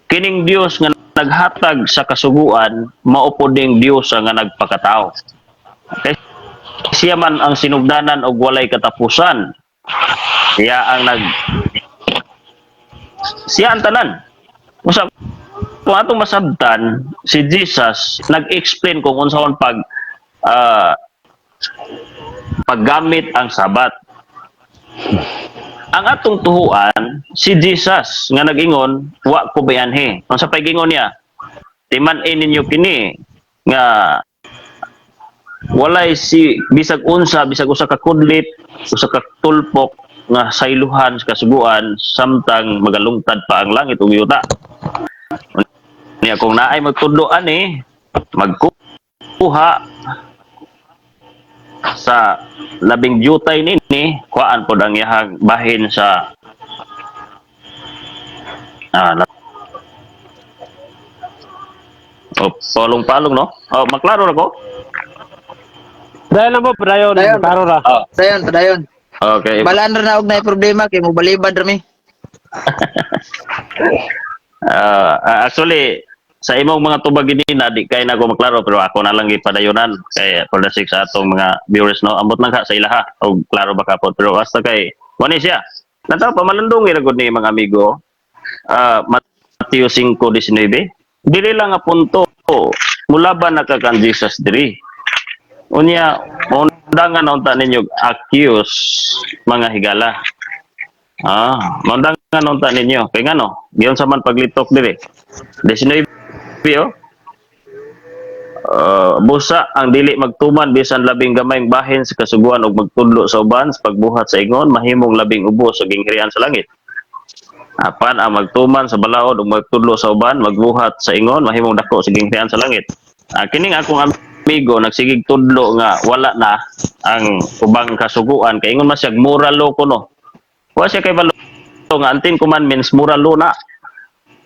kining Dios nga naghatag sa kasuguan, mao pod ding Dios nga nagpakatao. Okay? Siya man ang sinugdanan og walay katapusan. Siya ang tanan. Usa kung atong masabtan si Jesus nag-explain kung unsaon paggamit ang Sabat. Ang atong tuhuan si Jesus nga nag-ingon wa ko bayanhi. Unsa pay gingon niya? Timan-in ninyo kini nga walay si bisag unsa bisag usa ka kudlit, usa ka tulpok nga sayluhan sa kasuguan samtang magalungtad pa ang langit ug yuta. Niya kung naay magtudlo ani magkuha sa labing jutay nini kuan pod ang iyang bahin sa palong-palong no. Maklaro ra ko. Dahil lang po, padayon. Dayon. Taro ra. Padayon. Okay. Balaan ra na og naay problema kay mo balibad ra mi. Actually, sa imong mga tubag na di kay na ko maklaro pero ako na lang gipadayonan kay for the sake sa atong mga viewers no ambot lang ka sa ilaha og klaro ba kapot pero basta kay wani siya nataw pa malandong iragod ni mga amigo Mateo 5:19 dili lang nga punto mulaban na ka kan Jesus diri unya undangan unta ninyo accuse mga higala undangan unta ninyo kay ngano giyon sa man paglitok diri 19 busa ang dili magtuman bisan labing gamayng bahin sa kasuguan ug magtudlo sa uban sa pagbuhat sa ingon mahimong labing ubos sa ginghirian sa langit. Apan ang magtuman sa balaod ug magtudlo sa uban magbuhat sa ingon mahimong dako sa ginghirian sa langit. Kining akong amigo nagsigig tudlo nga wala na ang ubang kasuguan kay ingon man siya moral law kuno. Wa siya kay balo nga ang 10 commandments moral law na.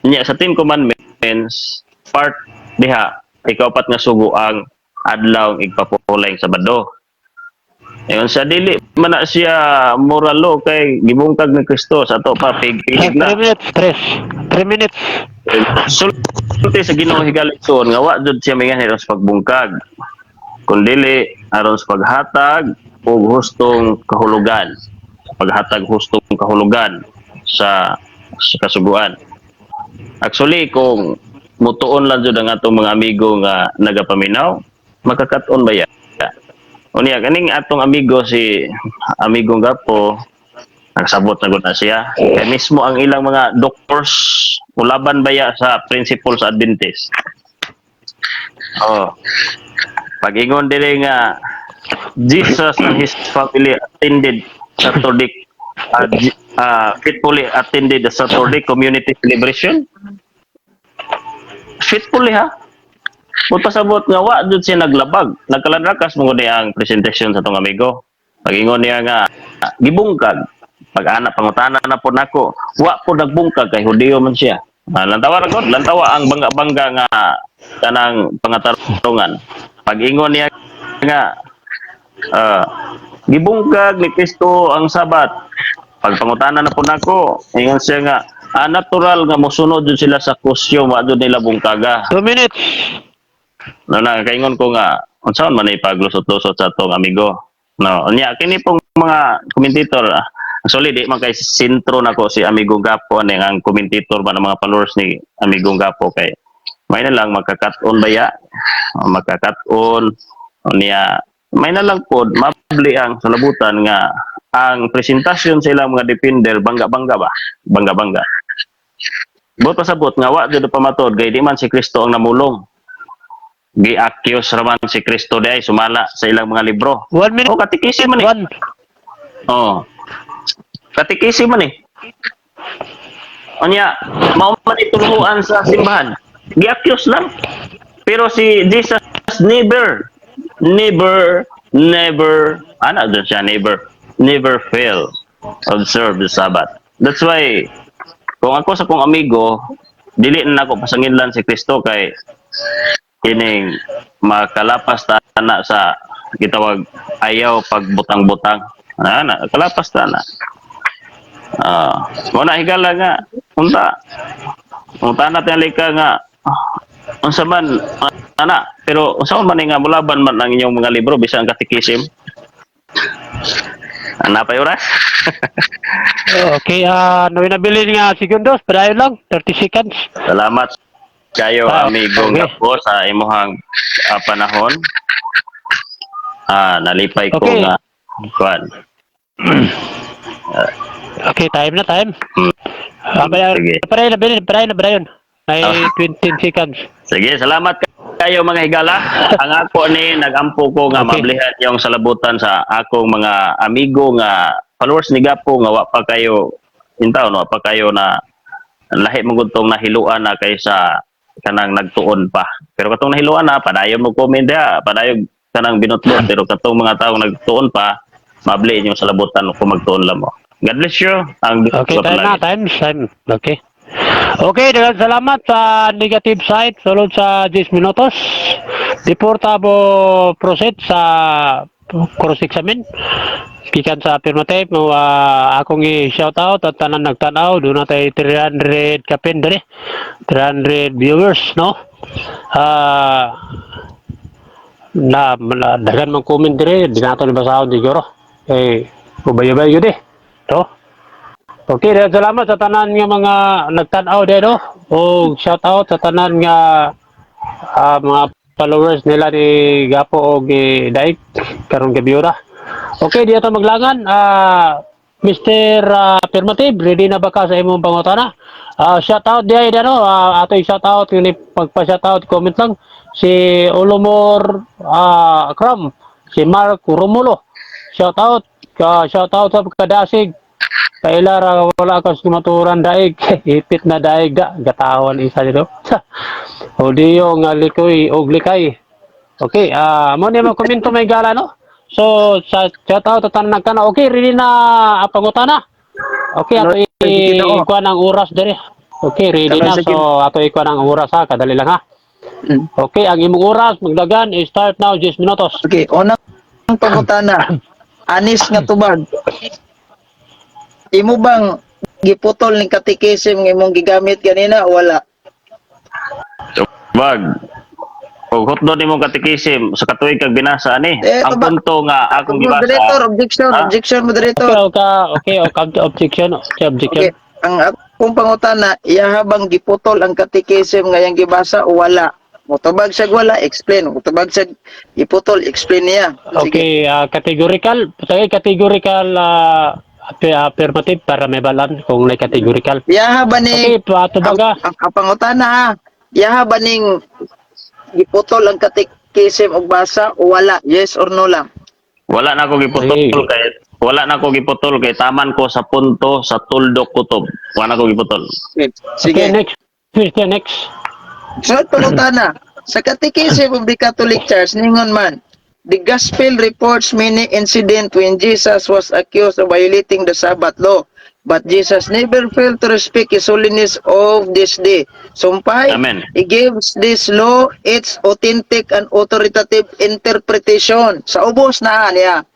Nya sa 10 commandments part diha ikapat nga sugo ang adlaw igpapulay sa Sabado. Ayon sa dili man na siya moral law kay gibungkag ni Kristo sa ato pa pig-pig na. 3 minutes. Sulti sa Ginoo higalikton nga wa jud siya mingan aron sa pagbungkag. Kun dili aron sa paghatag og hustong kahulugan. Paghatag hustong kahulugan sa kasuguan. Actually, kung mutuon lang jud ang atong mga amigo nga nagapaminaw, makakat-on ba ya? Unya kaning atong amigo si amigo Gapo, nagsabot na gud na siya. Kaya mismo ang ilang mga doctors ulaban baya sa principles sa Adventist. Oh. Pag-ingon dire nga Jesus and his family attended Saturday faithfully attended the Saturday community celebration. Faithfully ha. Kung pasabot nga wa jud siya naglabag, nagkalanrakas mo ni ang presentation sa tong amigo. Pag-ingon niya nga gibungkag pag-anak pangutana na po nako, wa po nagbungkag kay Hudiyo man siya. Lantawa ra gud, lantawa ang bangga-bangga nga kanang pangatarungan. Pag-ingon niya nga gibungkag ni Kristo ang Sabat. Pag pangutana na po nako, ingon siya nga natural nga mosunod jud sila sa kusyo, wa jud nila bungkaga. 2 minutes. No, nakaingon ko nga unsaon man ipaglusot-lusot sa atong amigo. No, unya kini pong mga commentator actually di man kay sentro nako si amigo Gapo ani ang commentator ba ng mga followers ni amigo Gapo kay may na lang magkakat-on baya, magkakat-on unya may na lang pod mabli ang salabutan nga ang presentasyon sa ilang mga defender bangga-bangga ba, bangga-bangga. Buto sabot nga wa jud pamatod kay di man si Kristo ang namulong. Gi-accuse raman si Kristo di ay sumala sa ilang mga libro. 1 minute. Oh, katikisim man eh. One. Oh. Katikisim man eh. Onya, mao man ituluan sa simbahan. Gi-accuse lang. Pero si Jesus never, ano doon siya, never fail observe the Sabbath. That's why, kung ako sa kong amigo, dili na ako pasanginlan si Kristo kay kining makalapas na sa gitawag ayaw pagbutang-butang. Kalapas na. Muna higala nga, unta natin lika nga, unsa man, pero unsa man nga mulaban man ang inyong mga libro, bisang katikisim. Napay oras? Okay, nawinabilin nga segundos, padayon lang, 30 seconds. Salamat kayo amigo okay. Gapo sa imuhang panahon. Nalipay ko Okay. nga kuan. Okay, time. Sige. Padayon. May 20 seconds. Sige, salamat kayo mga higala. Ang ako ni nagampo ko nga Okay. mablihan yung salabutan sa akong mga amigo nga followers ni Gapo nga wa pa kayo intaw no, wa pa kayo na lahi mo gutong nahiluan na kaysa kanang nagtuon pa. Pero katong nahiluan na padayon mo comment dia, padayon kanang binutlot pero katong mga tawo nagtuon pa, mabli inyong salabutan kung magtuon lang mo. God bless you. Okay, time. Okay. Okay, daghang salamat sa negative side. Sulod sa 10 minutos. Deportable proceed sa cross-examine. Kikan sa affirmative, akong i-shout out at tanan nagtanaw. Doon na tayo 300 kapin dali. 300 viewers, no? Dagan mang comment dire, di nato ni basahon siguro. Ubay-ubay yun to. Okay, dahil salamat sa tanan nga mga nagtanaw dito. O shout out sa tanan nga mga followers nila ni Gapo o Daig karon gabiura. Okay, di ato maglangan. Mr. Affirmative, ready na ba ka sa imong pangutana? Shout out diay dano, ato i-shout out ni pagpa-shout out comment lang si Olomor Kram, si Mark Romulo. Shout out sa kadasig. Kailara wala ka sumaturan daig, ipit na daig gatawan isa dito. Hudiyo nga likoy og likay. Okay, mo ni mo komento may gala no. So sa shout out tanan nagkana. Okay, ready na pangutana. Okay, ato ikuan ang oras dere. Okay, ready na. So ato ikuan ang oras ha, kadali lang ha. Okay, ang imong oras magdagan start now 10 minutos. Okay, unang pangutana. Anis nga tubag. Imo bang giputol ning katikisim nga imong gigamit ganina o wala? Wag. Og hotdo nimo katikisim sa katuig kag binasa ani. Ang punto nga akong gibasa. Moderator, objection, moderator. Okay, objection. Okay, ang akong pangutana, iya habang giputol ang katikisim nga yang gibasa o wala. Mutubag siya wala, explain. Mutubag siya iputol, explain niya. Sige. Okay, categorical. Sige, categorical affirmative para may balan kung may categorical. Iya ba Okay, ning patubaga. ang pangutana ha. Iya ba ning giputol ang katikisim og basa o wala? Yes or no lang. Wala na ako giputol kay taman ko sa punto sa tuldok kutob. Wala na ako giputol. Okay, Sige. next. Question, next. Sunod pangutana. Sa Catechism of the Catholic Church, ningon man, the Gospel reports many incidents when Jesus was accused of violating the Sabbath law. But Jesus never failed to respect his holiness of this day. Sumpay, Amen. he gives this law its authentic and authoritative interpretation. Sa ubos na niya.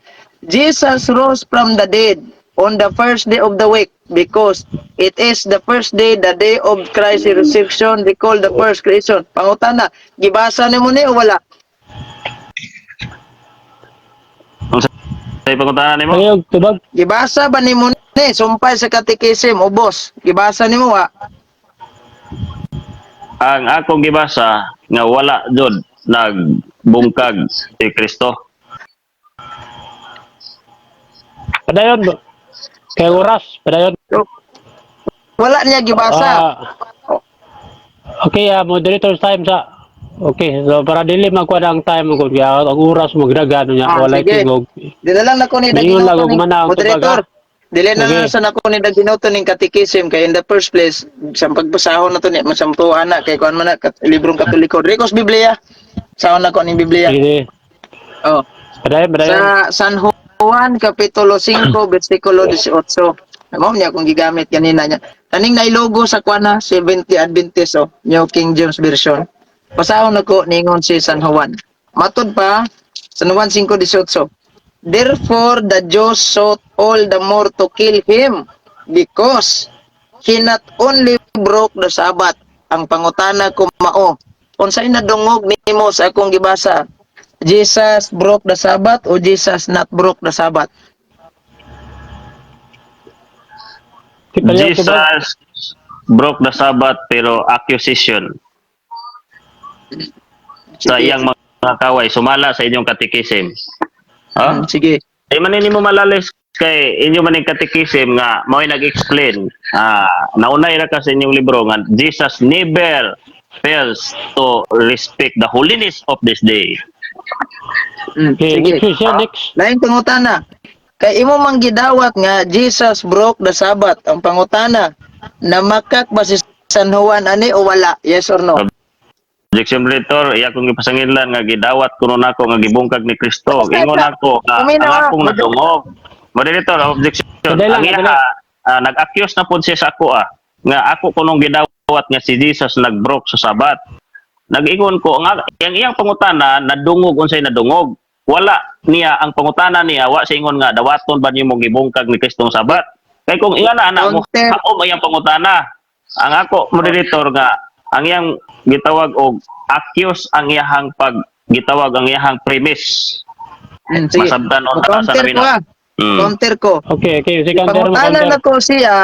Jesus rose from the dead on the first day of the week because it is the first day, the day of Christ's resurrection, we call the first creation. Pangutana, gibasa ni mo ni o wala? Sa pangutana nimo? Okay, tubag. Gibasa ba ni mo ni? Sumpay sa katikisim, ubos. Gibasa ni mo wa? Ang akong gibasa nga wala jud nagbungkag si Kristo. Padayon. Kay oras. Padayon. Wala niya gibasa. Okay, moderator's time sa. Okay, so para dili magkuha ang time ko kaya ang oras mo gidagano niya wala Sige. tingog. Dili lang nako ni Ngayon lang daginoto ako manawag, moderator. Dili na Sige. lang sa nako ni daginoto ning katikisim kay in the first place sa pagbasahon na to ni masamtuhan na kay kuan man na librong katoliko. Ricos Biblia. Sahon nako ning Biblia. Sige. Oh. Padayon. Sa San Juan Kapitulo 5 versikulo 18. Amo niya kung gigamit kanina niya. Kaning nailogo sa kuana 70 Adventist New King James Version. Pasahon nako ningon si San Juan. Matud pa San Juan 5:18. Therefore the Jews sought all the more to kill him because he not only broke the Sabbath. Ang pangutana ko mao. Unsay nadungog nimo sa akong gibasa? Jesus broke the Sabbath o Jesus not broke the Sabbath? Jesus broke the Sabbath pero accusation sa iyang mga kaway sumala sa inyong katikisim. Ha? Sige. Di man nimo malalis kay inyo man yung katikisim nga mao'y nag-explain. Naunay ra ka sa inyong libro nga Jesus never fails to respect the holiness of this day. Okay, Sige. next question, next. Lain pangutana. Kay imo man gidawat nga Jesus broke the Sabbath. Ang pangutana, namakak ba si San Juan ani o wala? Yes or no? Objection Director, iya kong gipasangilan nga gidawat kuno nako nga gibungkag ni Kristo. Ingon nako nga ang akong nadungog. Moderator, objection. Kadali lang, Ang iya nag-accuse na pud siya sa ako nga ako kunong gidawat nga si Jesus nag-broke sa Sabat. Nag-ingon ko nga ang iyang pangutana nadungog unsay nadungog. Wala niya ang pangutana niya wa sa ingon nga dawaton ba nimo gibungkag ni Kristong Sabat. Kay kung iya na anak mo haom iyang pangutana. Ang ako moderator nga ang iyang gitawag og accuse ang iyahang gitawag ang iyahang premise. Sige. Masabtan on Counter ko ha. Counter ko. Okay, sige, counter mo, Pangutana counter. na ko siya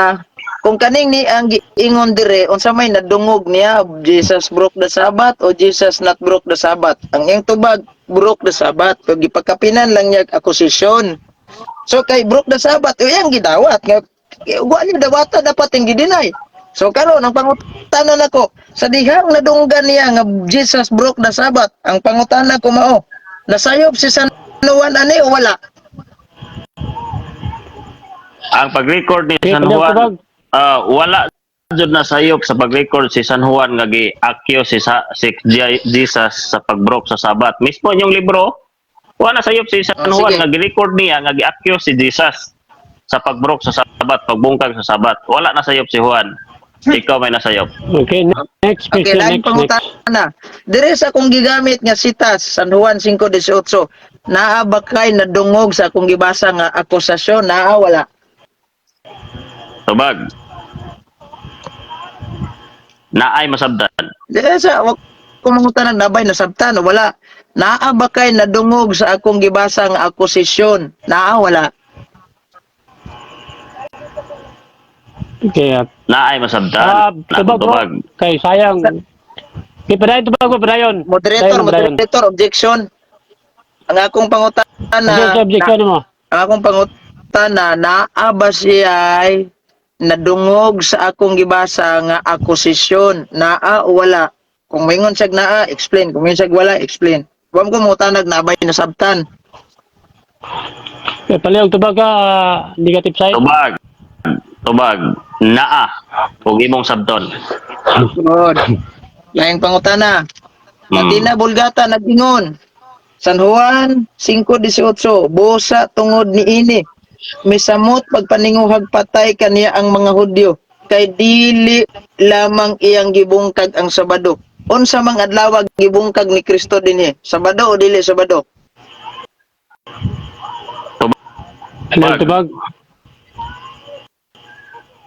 kung kaning ni ang ingon dire unsa may nadungog niya Jesus broke the Sabbath o Jesus not broke the Sabbath. Ang iyang tubag broke the Sabbath pag gipakapinan lang niya akusasyon. So kay broke the Sabbath iyang gidawat nga wa niya dawata dapat ang gidinay. So karon ang pangutana nako sa dihang nadunggan niya nga Jesus broke the Sabbath. Ang pangutana ko mao nasayop si San Juan ani o wala? Ang pag-record ni Okay, San padayon, Juan tubag. wala jud na sayop sa pag-record si San Juan nga gi-accuse si Jesus sa pag-broke sa Sabat. Mismo yung libro, wala sayop si San Juan sige. nga gi-record niya nga gi-accuse si Jesus sa pag-broke sa Sabat, pagbungkag sa Sabat. Wala na sayop si Juan. Ikaw may nasayop. Okay, next Okay, question, lain next. pangutana. Dire sa akong gigamit nga sitas San Juan 5:18, naa ba kay nadungog sa akong gibasa nga akusasyon? Naa wala? Tubag. Naay masabdan. Dire sa kung mangutana nabay nasabtan o wala? Naa ba kay nadungog sa akong gibasa nga akusasyon? Naa wala? Okay, Naay masabtan. Tubag bro. Tubag. Kay sayang. Di padayon tubag mo padayon. Moderator, objection. Ang akong pangutana, Objection mo. ang akong pangutana, naa ba siya ay nadungog sa akong gibasa nga akusisyon? Naa o wala? Kung mingon siya naa, explain. Kung mingon siya wala, explain. Huwag ko mo tanag na abay nasabtan. Palihog tubag ka, negative side. Tubag. Tubag. Naa. Huwag imong sabton. Good. Laing pangutana. Latina Bulgata nagingon. San Juan 5:18 busa tungod ni ini. Misamot pagpaninguhag patay kaniya ang mga Hudyo kay dili lamang iyang gibungkag ang Sabado. Unsa mang adlaw gibungkag ni Kristo dinhi? Sabado o dili Sabado? Palihog tubag.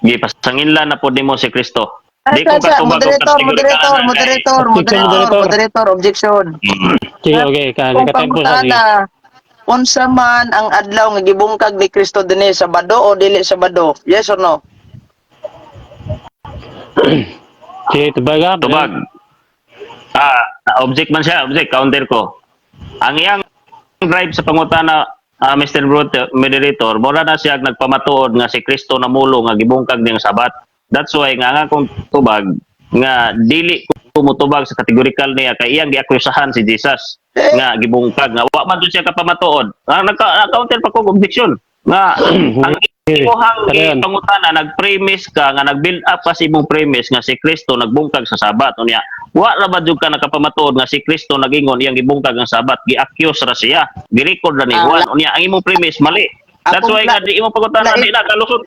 Gipasangin na po nimo si Kristo. Di ko Asa, katubag moderator, objection. Sige, okay. Kung Nakatempo sa sige. pangutana, unsa man ang adlaw nga gibungkag ni Kristo dinhi? Sabado o dili Sabado? Yes or no? Sige, tubag ka. Tubag. Object man siya. Object. Counter ko. Ang iyang drive sa pangutana, Mr. Moderator, mura na siya nagpamatuod nga si Kristo na mulo nga gibungkag niyang sabat. That's why nga kung tubag nga dili ko mutubag sa kategorikal niya kay iyang giakusahan si Jesus nga gibungkag nga wa man siya kapamatuod. Naka-counter pa ko objection nga ang imuhang pangutana nag-premise ka nga nag-build up pa si imong premise nga si Kristo nagbungkag sa sabat unya wa ra ba jud ka nakapamatuod nga si Kristo nagingon iyang gibungkag ang sabat gi-accuse ra siya gi-record ra ni Juan unya ang imong premise mali. That's why nga di imong pangutana di na kalusot.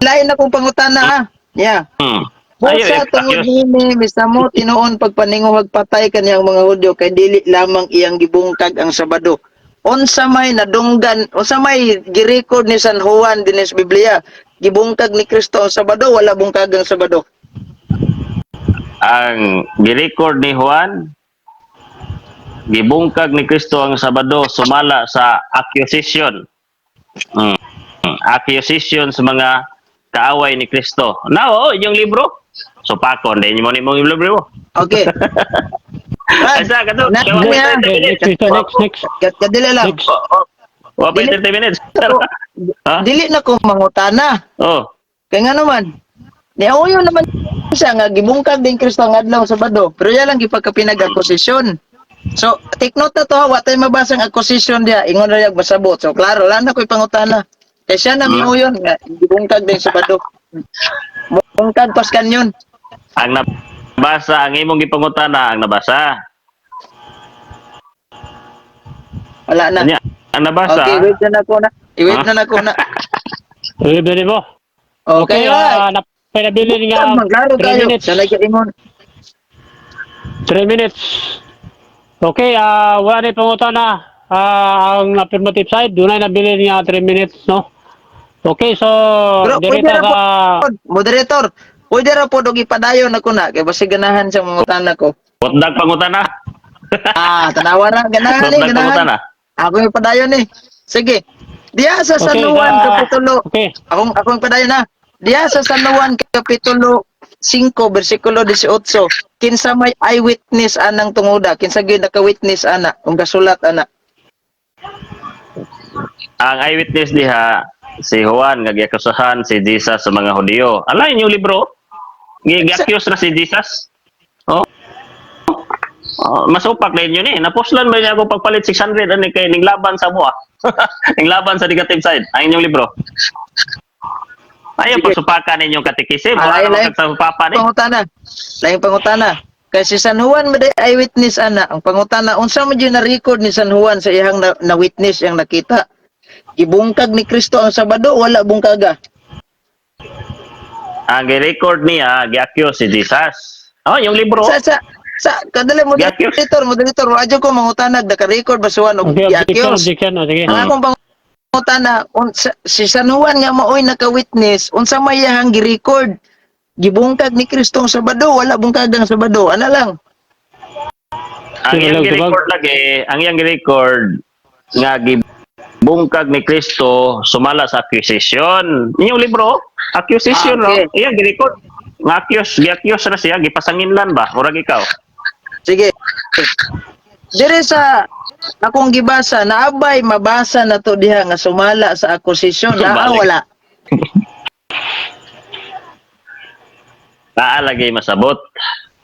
Lain na kong pangutana ha. Yeah. Busa tungod nini misamo tinuon pagpaninguhag patay kaniyang mga Hudyo kay dili lamang iyang gibungkag ang Sabado. Unsa may nadunggan, unsa may girecord ni San Juan dinhi sa Biblia, gibungkag ni Kristo ang Sabado wala bungkag ang Sabado. Ang girecord ni Juan gibungkag ni Kristo ang Sabado sumala sa accusation. Accusation sa mga kaaway ni Kristo. Now, yung libro, so pakon din mo ni mong libro mo. Okay. Asa ka to? Next. Kadili lang. Wa pa 30 minutes. Dili na ko mangutana. Oh. Kaya nga naman, niauyo naman siya nga gibungkag din Kristo ang adlaw sa Sabado. Pero yan lang gipagkapinag-akusisyon. So, take note na to ha, wa tayo mabasang akusisyon dia, ingon ra yag masabot. So, klaro, wala na ko'y pangutana. Kaya siya na miuyon nga, gibungkag din sa Sabado. Bungkag pas kanyon. Ang nabasa, ang imong gipangutana, ang nabasa. Wala na. Anya, ang nabasa. Okay, wait na ko na. I-wait na ko na. Bili mo. Okay, right. Napinabili nga Maglaro 3 tayo. minutes. Siya lagi ingon. 3 minutes. Okay, wala na pangutana. Ang affirmative side, doon na nabili nga 3 minutes, no? Okay, so, Pero pwede direta ra sa... po, moderator, pwede ra po dog ipadayon ako na, kaya basi ganahan sa mga utana ko. Putdag pangutana. Tanawa na, ganahan Putdag ganahan. pangutana. Ako yung padayon Sige. Diya sa San Juan, Kapitulo. Okay. Akong padayon na. Diya sa San Juan, Kapitulo 5, versikulo 18. Kinsa may eyewitness anang tunguda. Kinsa gyud naka-witness ana. Kung kasulat ana. Ang eyewitness diha, si Juan nga giakusahan si Jesus sa mga Hudyo. Alain yung libro, gi-accuse na si Jesus. Oh. Masupak na yun eh. Napuslan ba niya ako pagpalit 600 ani kay ning laban sa mo. Ning laban sa negative side. Ang inyong libro. Ayaw pagsupakan ninyong katikisim. Wala naman sa papa ni. Pangutana. Laing pangutana. Kasi San Juan maday eyewitness ana. Ang pangutana, unsa man gyud na-record ni San Juan sa iyang na-witness yang nakita? Ibungkag ni Kristo ang Sabado, wala bungkaga. Ang gi-record niya, gi-accuse si Jesus. Oh, yung libro. Sa kadali moderator, wadyo ko mangutanag naka-record ba suwan og Objection. gi-accuse. Sige. Ang akong pangutana, si San Juan nga maoy naka-witness, unsa may iyang gi-record? Gibungkag ni Kristo ang Sabado, wala bungkag ang Sabado. Ana lang. Ang iyang gi-record lagi, ang iyang gi-record nga bungkag ni Kristo sumala sa accusation. Inyong libro, accusation Okay. no. Iya gi-record. Gi-accuse na siya, gipasanginlan ba? Murag ikaw. Sige. Dire sa akong gibasa, naabay mabasa na to diha nga sumala sa akusasyon. Naa Balik. wala. Lagay masabot.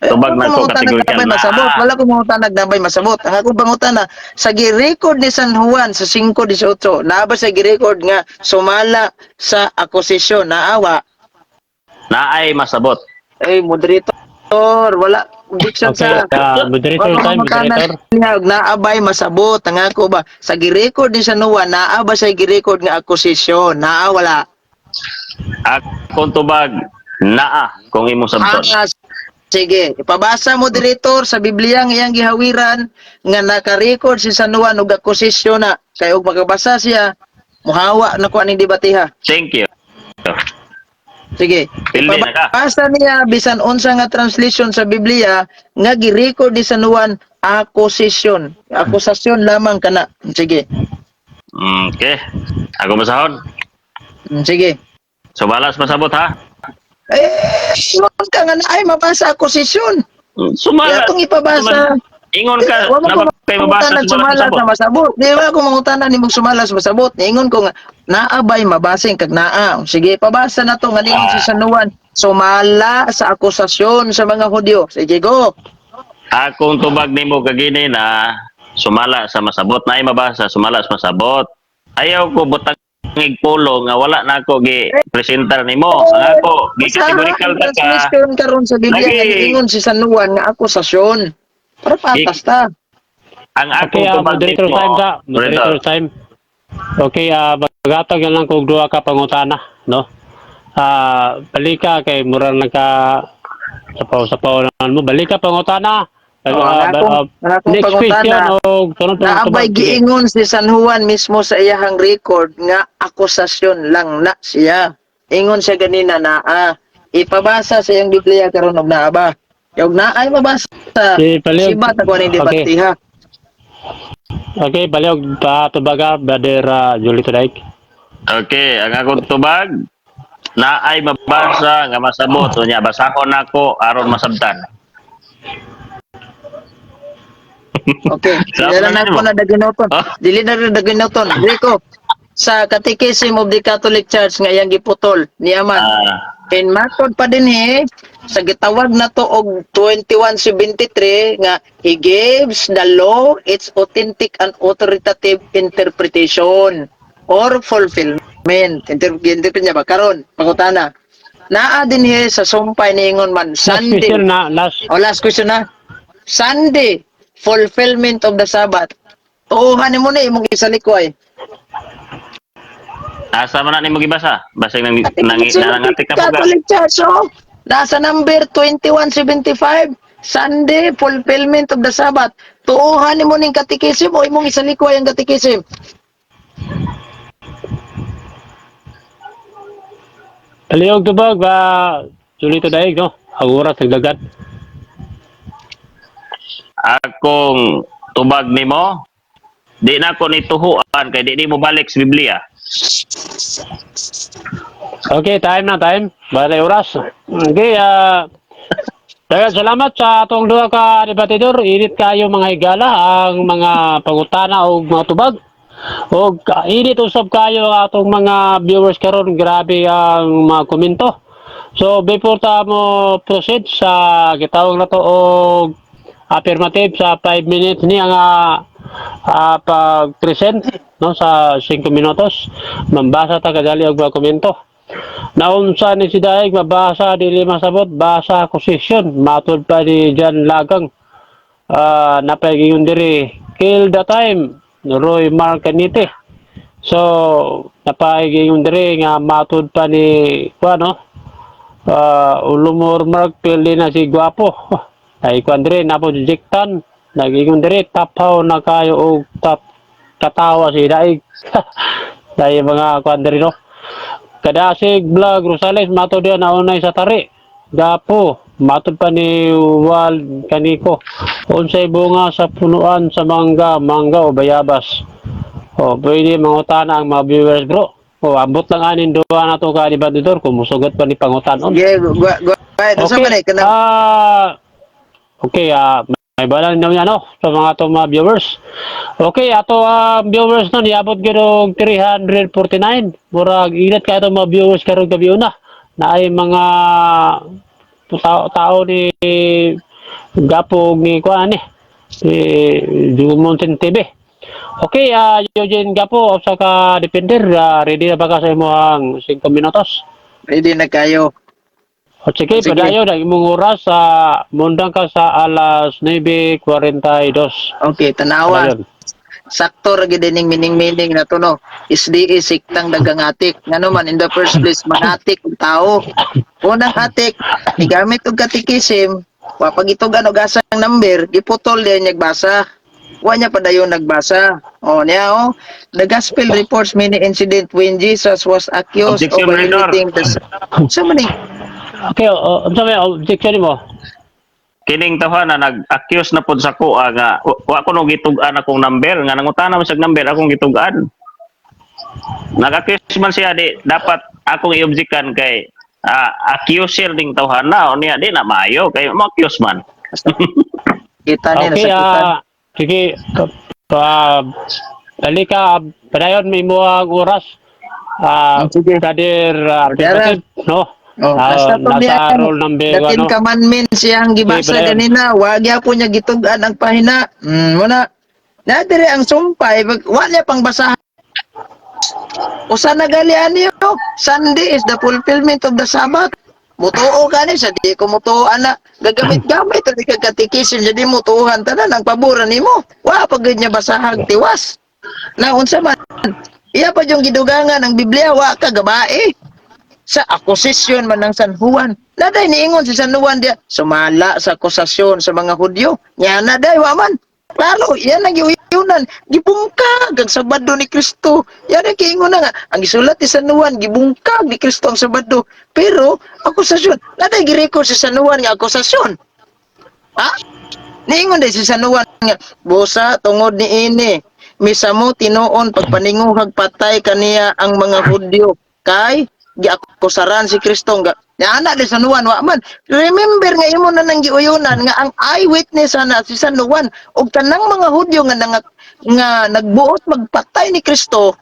Eh, Tubag wala na ko ko mangutan kategorikal nagdabay na. masabot. Wala ko mangutan nagdabay masabot. Ang akong pangutan na sa gi-record ni San Juan sa 5:18, naaba sa gi-record nga sumala sa akusasyon. Naawa. Naay masabot. Eh, moderator, wala. Objection Okay, sa... moderator Wala time, mamutanan moderator. niya, naabay masabot. Ang ako ba? Sa gi-record ni San Juan, naaba sa gi-record nga akusasyon. Naawala. Akong tubag naa kung imong sabton. Sige, ipabasa mo diritor sa Biblia nga iyang gihawiran nga naka-record si San Juan og akusasyon na kay og makabasa siya muhawa na ko aning debatiha. Thank you. Sige, Pili na ka. ipabasa niya bisan unsa nga translation sa Biblia nga gi-record ni San Juan akusasyon. Akusasyon lamang kana. Sige. Okay. Ako masahon. Sige. So balas masabot ha. Wag ka nga na ay mabasa akusasyon. Sumala. Kaya itong ipabasa. Ingon ka, Wala ko napag kay mabasa mangutan sumala sumalas masabot. na masabot. Di ba ko mangutan ni mong sumalas masabot. Ingon ko nga naabay mabasing kag naa. Sige, pabasa na to nga ningon si San Juan. Sumala sa akusasyon sa mga Hudyo. Sige go. Akong tubag nimo kagini na sumala sa masabot na ay mabasa sumala sa masabot. Ayaw ko butang igpulo nga wala na ako gi presentar nimo. Ang ako gi categorical ka ka. Transmission karon sa Biblia Lagi. nga ingon si San Juan nga akusasyon. Para patas ta. Ang Okay, akong tubag moderator nimo. time ka. Moderator time. Okay, magatag lang kog duha ka pangutana, no? Balika kay murang sapaw-sapaw naman mo. Balika pangutana. Ang akong Next question pangutana. o tunod Naabay giingon si San Juan mismo sa iyahang record nga akusasyon lang na siya. Ingon siya ganina na ipabasa sa iyang Biblia karon og naaba. Yung naay mabasa. Si Paliog. Sibat ako ni debate ha. Okay, baliog pa tubaga Brother Julito Daik. Okay, ang akong tubag na ay mabasa nga masabot unya basahon nako aron masabtan. Okay. Sarap Dili na naman ako mo. na daginoton. Ah? Dili na rin daginoton. Rico, sa Catechism of the Catholic Church nga iyang giputol niyaman. In matod pa din sa gitawag na to og 2173 nga he gives the law its authentic and authoritative interpretation or fulfillment. Interpret niya ba karon? Pangutana. Naa din sa sumpay niingon man Last Sunday. question na, last. Last question na. Sunday, fulfillment of the Sabbath. Tuuhan mo na imong isalikoy. Asa man na nimo gibasa? Basig nang nangatik na po ka. Catholic Church, oh. Nasa number 2175. Sunday, fulfillment of the Sabbath. Tuuhan mo ning katikisim o imong isalikoy ang katikisim. Paliog tubag Julito Daik, no? Ang oras nagdagat. Akong tubag nimo di na ko nituhuan kay di mo balik sa Biblia. Okay, time na, time. Bale oras. Okay, daghang salamat sa atong duha ka debatidor. Init kayo mga higala ang mga pangutana o mga tubag. O init usab kayo ang atong mga viewers karon. Grabe ang mga komento. So before ta mo proceed sa gitawag na to og affirmative sa 5 minutes ni ang pag-present no sa 5 minutos. Mambasa ta kadali og mga komento. Naunsa ni si Daig mabasa dili masabot basa akusasyon matud pa ni Jan Lagang napagingon diri kill the time Roy Marcanite. So napagingon diri nga matud pa ni kuno Ulumor Mark pili na si Guapo ay kuan diri napo jiktan nagingon diri tapaw na kayo og tap katawa si Daig. Dai mga kuan diri no. Kadasig vlog Rosales matod dia naunay sa tari. Gapo matod pa ni Wal kaniko. Unsay bunga sa punuan sa mangga o bayabas. O, pwede mangutana ang mga viewers, bro. O, ambot lang anin doon na ito ka ni Bandidor kung musugot pa ni pangutanon. Sige, go ahead. Sa Okay. man kanang Okay, may balang naman ano sa mga to mga viewers. Okay, ato viewers nun, iabot gano'ng 349. Murag, ingat ka itong mga viewers karong gabi una na ay mga tao ni Gapog ni Kuan si Mountain TV. Okay, Eugene Gapo, sa ka Defender, ready na ba ka sa imong 5 minutos? ready na kayo. O sige, Sige. padayon ang imong oras mundang ka sa alas 9:42. Okay, tanawa. Padayon. Sakto ra gid ning mining-mining na to no. SDE siktang dagang atik. Ngano man in the first place manatik og tao. Unang atik, igamit og katikisim, wa pagitugan og asang number, giputol diyan nagbasa. Wa niya padayon nagbasa. O niya o, the gospel reports many incident when Jesus was accused of Objection, Minor. violating the so many. Okay, unsa may objection mo? Kining tawhan na nag-accuse na pod sa ko nga wa ko no gitug-an akong number nga nangutana man sa number akong gitug-an. Nag-accuse man siya di dapat akong i-objectan kay accuser ding tawhan na o niya di na maayo kay mo-accuse man. Kita niya Okay, nasakitan. sige, dali ka, padayon may mo ang oras. Sige. Kadir, Brother. no? Oh, basta to Nasa niya. roll number The Ten 1. Commandments siyang gibasa Okay, brother. ganina. Wag ya po niya gitugan ang pahina. Muna. Nadire ang sumpay. Wala niya pang basahan. Usa na galian niyo. Sunday is the fulfillment of the Sabbath. Mutuo ka ni sa di ko mutuan na gagamit-gamit ang katikisin jadi mutuhan tanan ang paboran nimo. Wa pag niya basahag tiwas. Na unsa man. Iya pa yung gidugangan ng Biblia wa ka gabae. Sa akusasyon man ng San Juan. Naday niingon si San Juan dia sumala sa akusasyon sa mga Hudyo. Nya naday wa man. Klaro, yan ang giuyunan. Gibungkag ang Sabado ni Kristo. Yan ang kiingon na nga. Ang gisulat ni San Juan, gibungkag ni Kristo ang Sabado. Pero, akusasyon. Naday girecord si San Juan nga akusasyon. Ha? Niingon day si San Juan nga, busa tungod ni ini. Misa mo tinuon pagpaninguhag patay kaniya ang mga Hudyo. Kay, giakusaran si Kristo nga ana de San Juan wa man. Remember nga imo na nang giuyunan nga ang eyewitness na si San Juan ug tanang mga Hudyo nga nagbuot magpatay ni Kristo.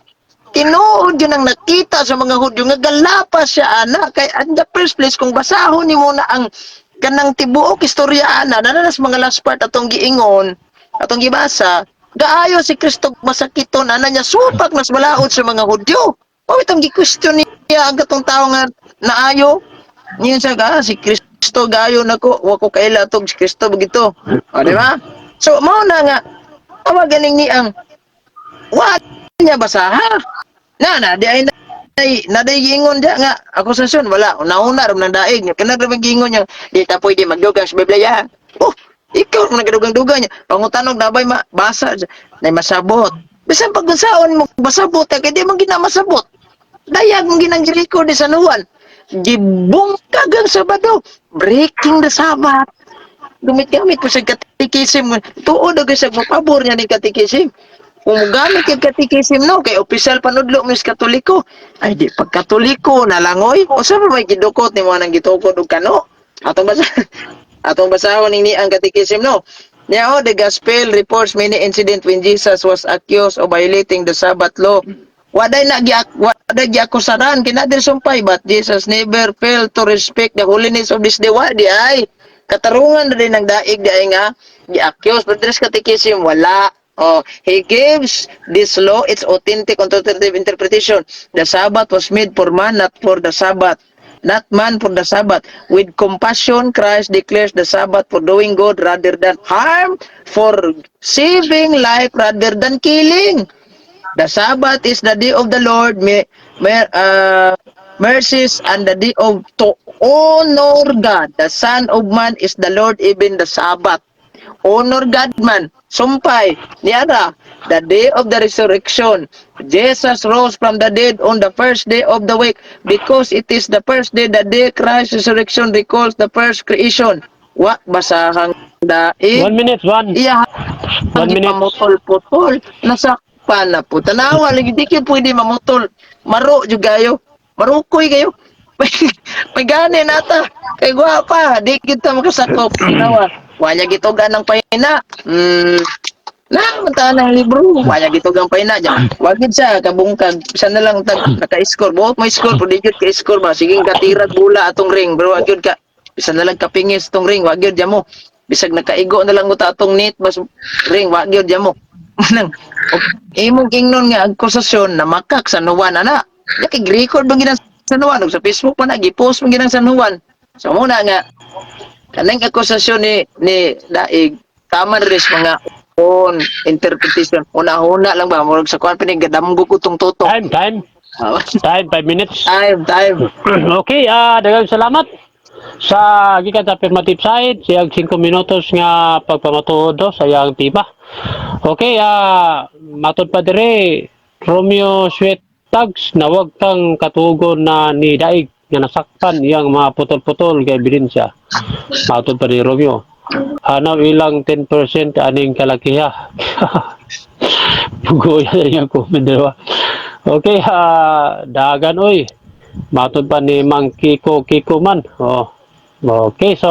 Tinuod yun ang nakita sa mga Hudyo nga galapas siya ana kay in the first place kung basahon nimo na ang kanang tibuok istorya ana nananas mga last part atong giingon atong gibasa gaayo si Kristo masakiton ana niya supak nas balaod sa mga Hudyo. Pawit ang gi-question niya ang katong tao nga naayo. Niyan sa si Kristo gayo nako, wa ko kaila tog si Kristo begito. O di ba? So mao na nga ganing ni ang wa niya basaha. Di ay naday gingon dia nga akusasyon wala nauna ram nang daig niya kana ra gingon niya di ta pwede magdugang sa Biblia. Oh, ikaw man nagadugang-dugang niya. Pangutanog nabay basa nay masabot. Bisan pag unsaon mo basabot kay di man ginamasabot. Dayag mong ginang-record ni San Juan. Gibungkag ang Sabado. Breaking the Sabbath. Gamit-gamit po sa katikisim. Tuod o sa pabor niya ni katikisim. Kung gamit yung katikisim no, kay opisyal panudlo mis Katoliko. Ay di, pag Katoliko nalangoy. O saan may gidukot ni mga nang gitukod o kano? Atong basahon ni ang katikisim no. Now, the gospel reports many incidents when Jesus was accused of violating the Sabbath law. Waday giakusaran kinadir sumpay but Jesus never failed to respect the holiness of this day. Wadi ay katarungan na din ng daig di ay nga gi-accuse but there's katikisim wala. Oh, he gives this law its authentic authoritative interpretation. The Sabbath was made for man, not for the Sabbath. Not man for the Sabbath. With compassion, Christ declares the Sabbath for doing good rather than harm, for saving life rather than killing. The Sabbath is the day of the Lord, mercies, and the day of to honor God. The Son of Man is the Lord, even the Sabbath. Honor God man. Sumpay. Niara. The day of the resurrection. Jesus rose from the dead on the first day of the week because it is the first day, the day Christ's resurrection recalls the first creation. Wa basahang daig. 1 minute, Iya. 1 minute. Putol-putol. Nasa Japan na po. Tanawa, lagi di kayo pwede mamutol. Maro jud kayo. Marukoy kayo. May gani nata. Kay gwapa, di kita makasakop. Tanawa. Wanya gitugan ng pahina. Na, mata ng libro. Wanya gitugang pahina. Wagid siya, kabungkag. Isa na lang naka-score. Buot mo score, pwede yun ka-score ba? Sige, katirat bula atong ring. Bro, wagid ka. Isa na lang kapingis tong ring. Wagid dyan mo. Bisag nakaigo na lang uta atong net. Mas ring, wagid dyan mo. Manang, imong kingnon nga akusasyon na makak sa Nuwan, ana. Nakig-record bang ginang San Juan, sa Facebook pa na, gipost bang ginang San Juan. So, muna nga, kanang akusasyon ni Daig, tama rin mga interpretation. Una-una lang ba, murag sa kuwan pinigadamgo ko tong toto. Time. Time, 5 minutes. Time. Okay, daghang salamat sa gikan sa affirmative side, siyang 5 minutos nga pagpamatuod do sa iyang tiba. Okay, matod pa dire Romeo Sweet Tags na wag kang katugon na ni Daig nga nasakpan iyang mga putol-putol kay ebidensya. Matod pa ni Romeo. Hanaw ilang 10% aning kalakiha. Pugo yan yung comment diba? Okay, dagan oy. Matod pa ni Mang Kiko man. Oh. Okay, so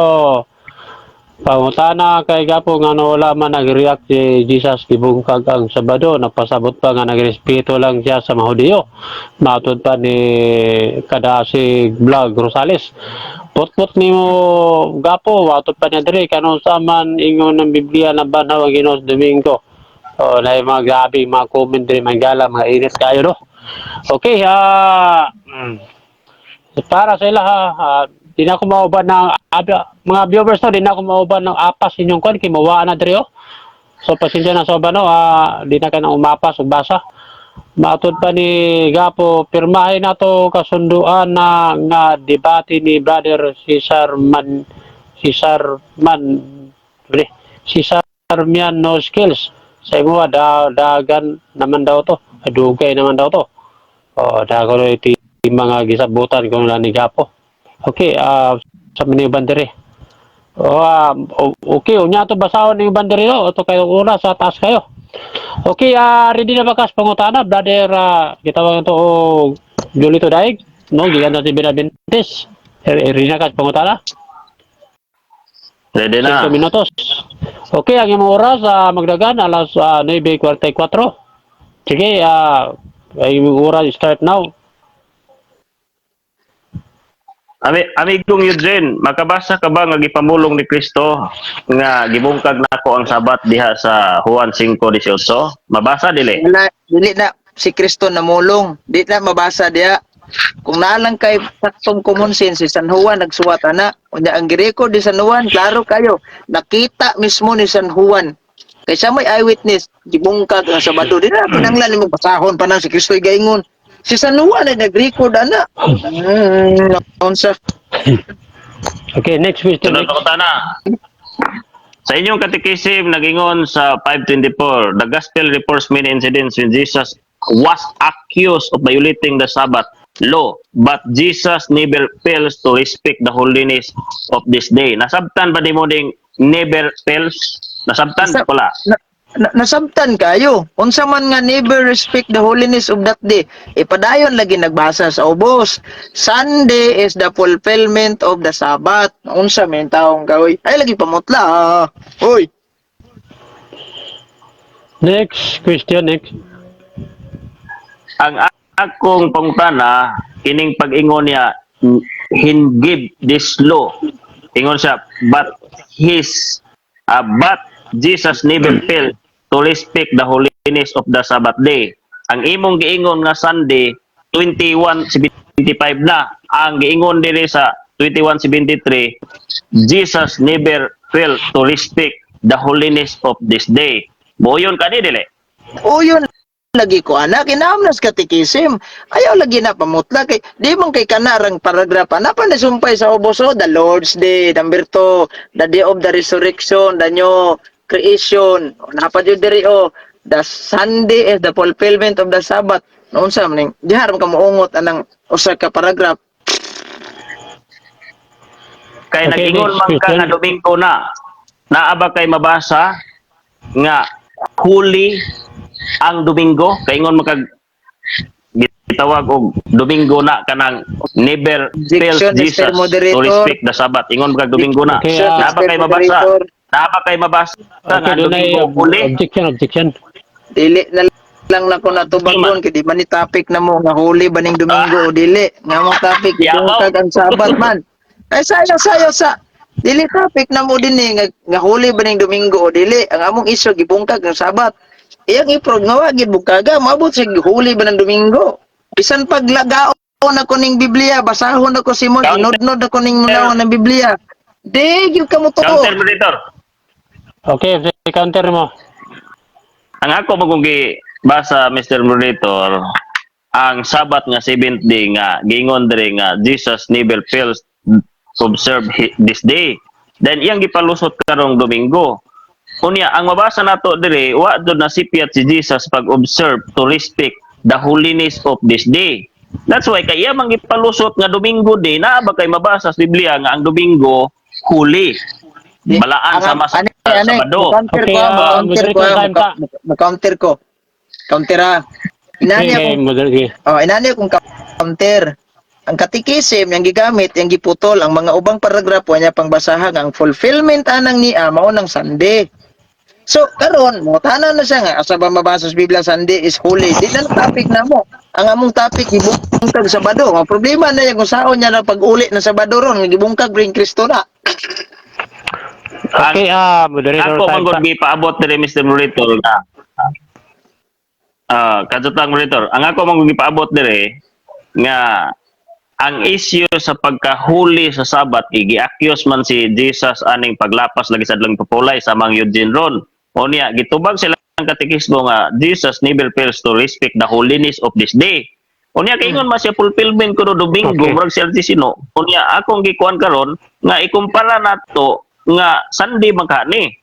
pangutana kay gapo nga wala man nag-react si Jesus gibungkag ang Sabado, napasabot pa nga nagrespeto lang siya sa mga Hudiyo. Matod pa ni Kadasig Vlog Rosales. Putput nimo gapo, matod pa niya diri kanang saman ingon ng Biblia na banaw ang Ginoo sa Domingo. O na mga grabe mga comment diri manggala mga init kayo no. Okay, para sa ila di na ako mauban ng mga viewers to, di na ako mauban ng apas inyong kon kay mawaan na diri oh. So pasensya na sa uban no, di na ka na umapas ug basa. Matod pa ni Gapo, pirmahin na to kasunduan na nga debate ni Brother Cesar Mian no skills. Sa imo dagan naman daw to, dugay naman daw to. Oh, dago iti mga gisabutan kung ni Gapo. Okay, sa mga bandere. Okay, unya to basahon ng bandere no, to kayo una sa taas kayo. Okay, ready na bakas pangutana, brother, gitawag to Julito Daig, no, gikan natin Benaventes. Ready na kas pangutana? Ready na. 5 minutos. Okay, ang imong oras magdagan alas 9:44. Sige, ang imong oras start now. Amigong Eugene, makabasa ka ba nga gipamulong ni Kristo nga gibungkag nako ang Sabat diha sa Juan 5:18? Mabasa dili? Dili na si Kristo namulong. Di na mabasa diya. Kung naalang kay saktong common sense, si San Juan nagsuwat ana. Unya ang girecord di San Juan, klaro kayo. Nakita mismo ni San Juan. Kaysa may eyewitness, gibungkag ang Sabado. Di na pinanglan nimo basahon pa nang si Kristo gaingon. Si San Juan ay nag-record ana. Unsa? Okay, next question. Sunod ko na. Sa inyong katikisim nagingon sa 5:24, the gospel reports many incidents when Jesus was accused of violating the Sabbath law, but Jesus never fails to respect the holiness of this day. Nasabtan ba nimo ding never fails? Nasabtan pala. Nasabtan kayo. Unsa man nga never respect the holiness of that day. Ipadayon lagi nagbasa sa ubos. Sunday is the fulfillment of the Sabbath. Unsa man taong kaoy? Ay lagi pamutla. Hoy. Next question, next. Ang akong pangutana kining pag-ingon niya give this law. Ingon siya but Jesus never failed to respect the holiness of the Sabbath day. Ang imong giingon nga Sunday 21:75 na. Ang giingon diri sa 21:73, Jesus never failed to respect the holiness of this day. Buyon ka ni dili? O yun lagi ko anak kinahanglan sa katikisim. Ayaw lagi na pamutla kay di man kay kanarang paragraph na pa nasumpay sa ubos the Lord's Day, number 2, the day of the resurrection, the new creation. Napa jud diri the Sunday is the fulfillment of the Sabbath. Unsa man dihar ka moungot anang usa ka paragraph. Kay Okay, nag-ingon next man ka question. nga Domingo na. Naa ba kay mabasa nga holy ang Domingo kaingon makag gitawag og Domingo na kanang never fails Objection, Mr. Jesus to Moderator. respect the Sabbath. Ingon makag Domingo na. Okay, Napa kay mabasa. Napa kay mabasa nga Okay, doon ay Domingo huli. objection. Dili na lang na ko natubagon kay di man ni topic na mo nga huli baning Domingo o dili. Nga mo topic Yabaw. bungkag ang Sabat man. Ay sayo sa dili topic na mo dinhi nga huli baning Domingo o dili. Ang among isyu gibungkag ang Sabat. Iyang iprog nga wa gid bukaga maabot sig huli ba ng Domingo. Bisan paglagaon ako ning Biblia, basahon ako Simon, inodnod ako ning munawon ng Biblia. Di gyud ka mo tuo. Counter Moderator. Okay, counter mo. Ang ako magugi basa Mr. Moderator ang Sabat nga 7th day nga gingon diri nga Jesus never fails to observe this day. Then iyang gipalusot karong Domingo. Unya ang mabasa nato diri wa do nasipyat si Jesus pag-observe to respect the holiness of this day. That's why kay iya man gipalusot nga Domingo day na ba kay mabasa sa Biblia nga ang Domingo huli. Balaan sama sa Sabado. Counter Okay, ko, moderator time ka. counter ko. Counter ha. Inani Okay, ako, moderator. inani akong counter. Ang katikisim yang gigamit, yang giputol ang mga ubang paragrapo niya pangbasahan ang fulfillment anang niya mao ng Sunday. So karon mo tanan na siya nga asa ba mabasa sa Biblia Sunday is holy. Di na topic na mo. Ang among topic gibungkag Sabado. Ang problema na yung usaon niya na pag-uli ng Sabado ron gibungkag ring Kristo na. Okay, moderator Ako time man ka. gud gipaabot diri Mr. Moderator nga kadtong Moderator, ang ako man gud gipaabot diri nga ang issue sa pagkahuli sa Sabat gi-accuse man si Jesus aning paglapas lagi sa adlang papulay sa mga Eugene ron. Unya gitubag sila ang katekismo nga Jesus never fails to respect the holiness of this day. Unya kaingon man siya fulfillment kuno Domingo Okay. murag siya sino. Unya akong gikuan karon nga ikumpara nato nga Sunday magkani.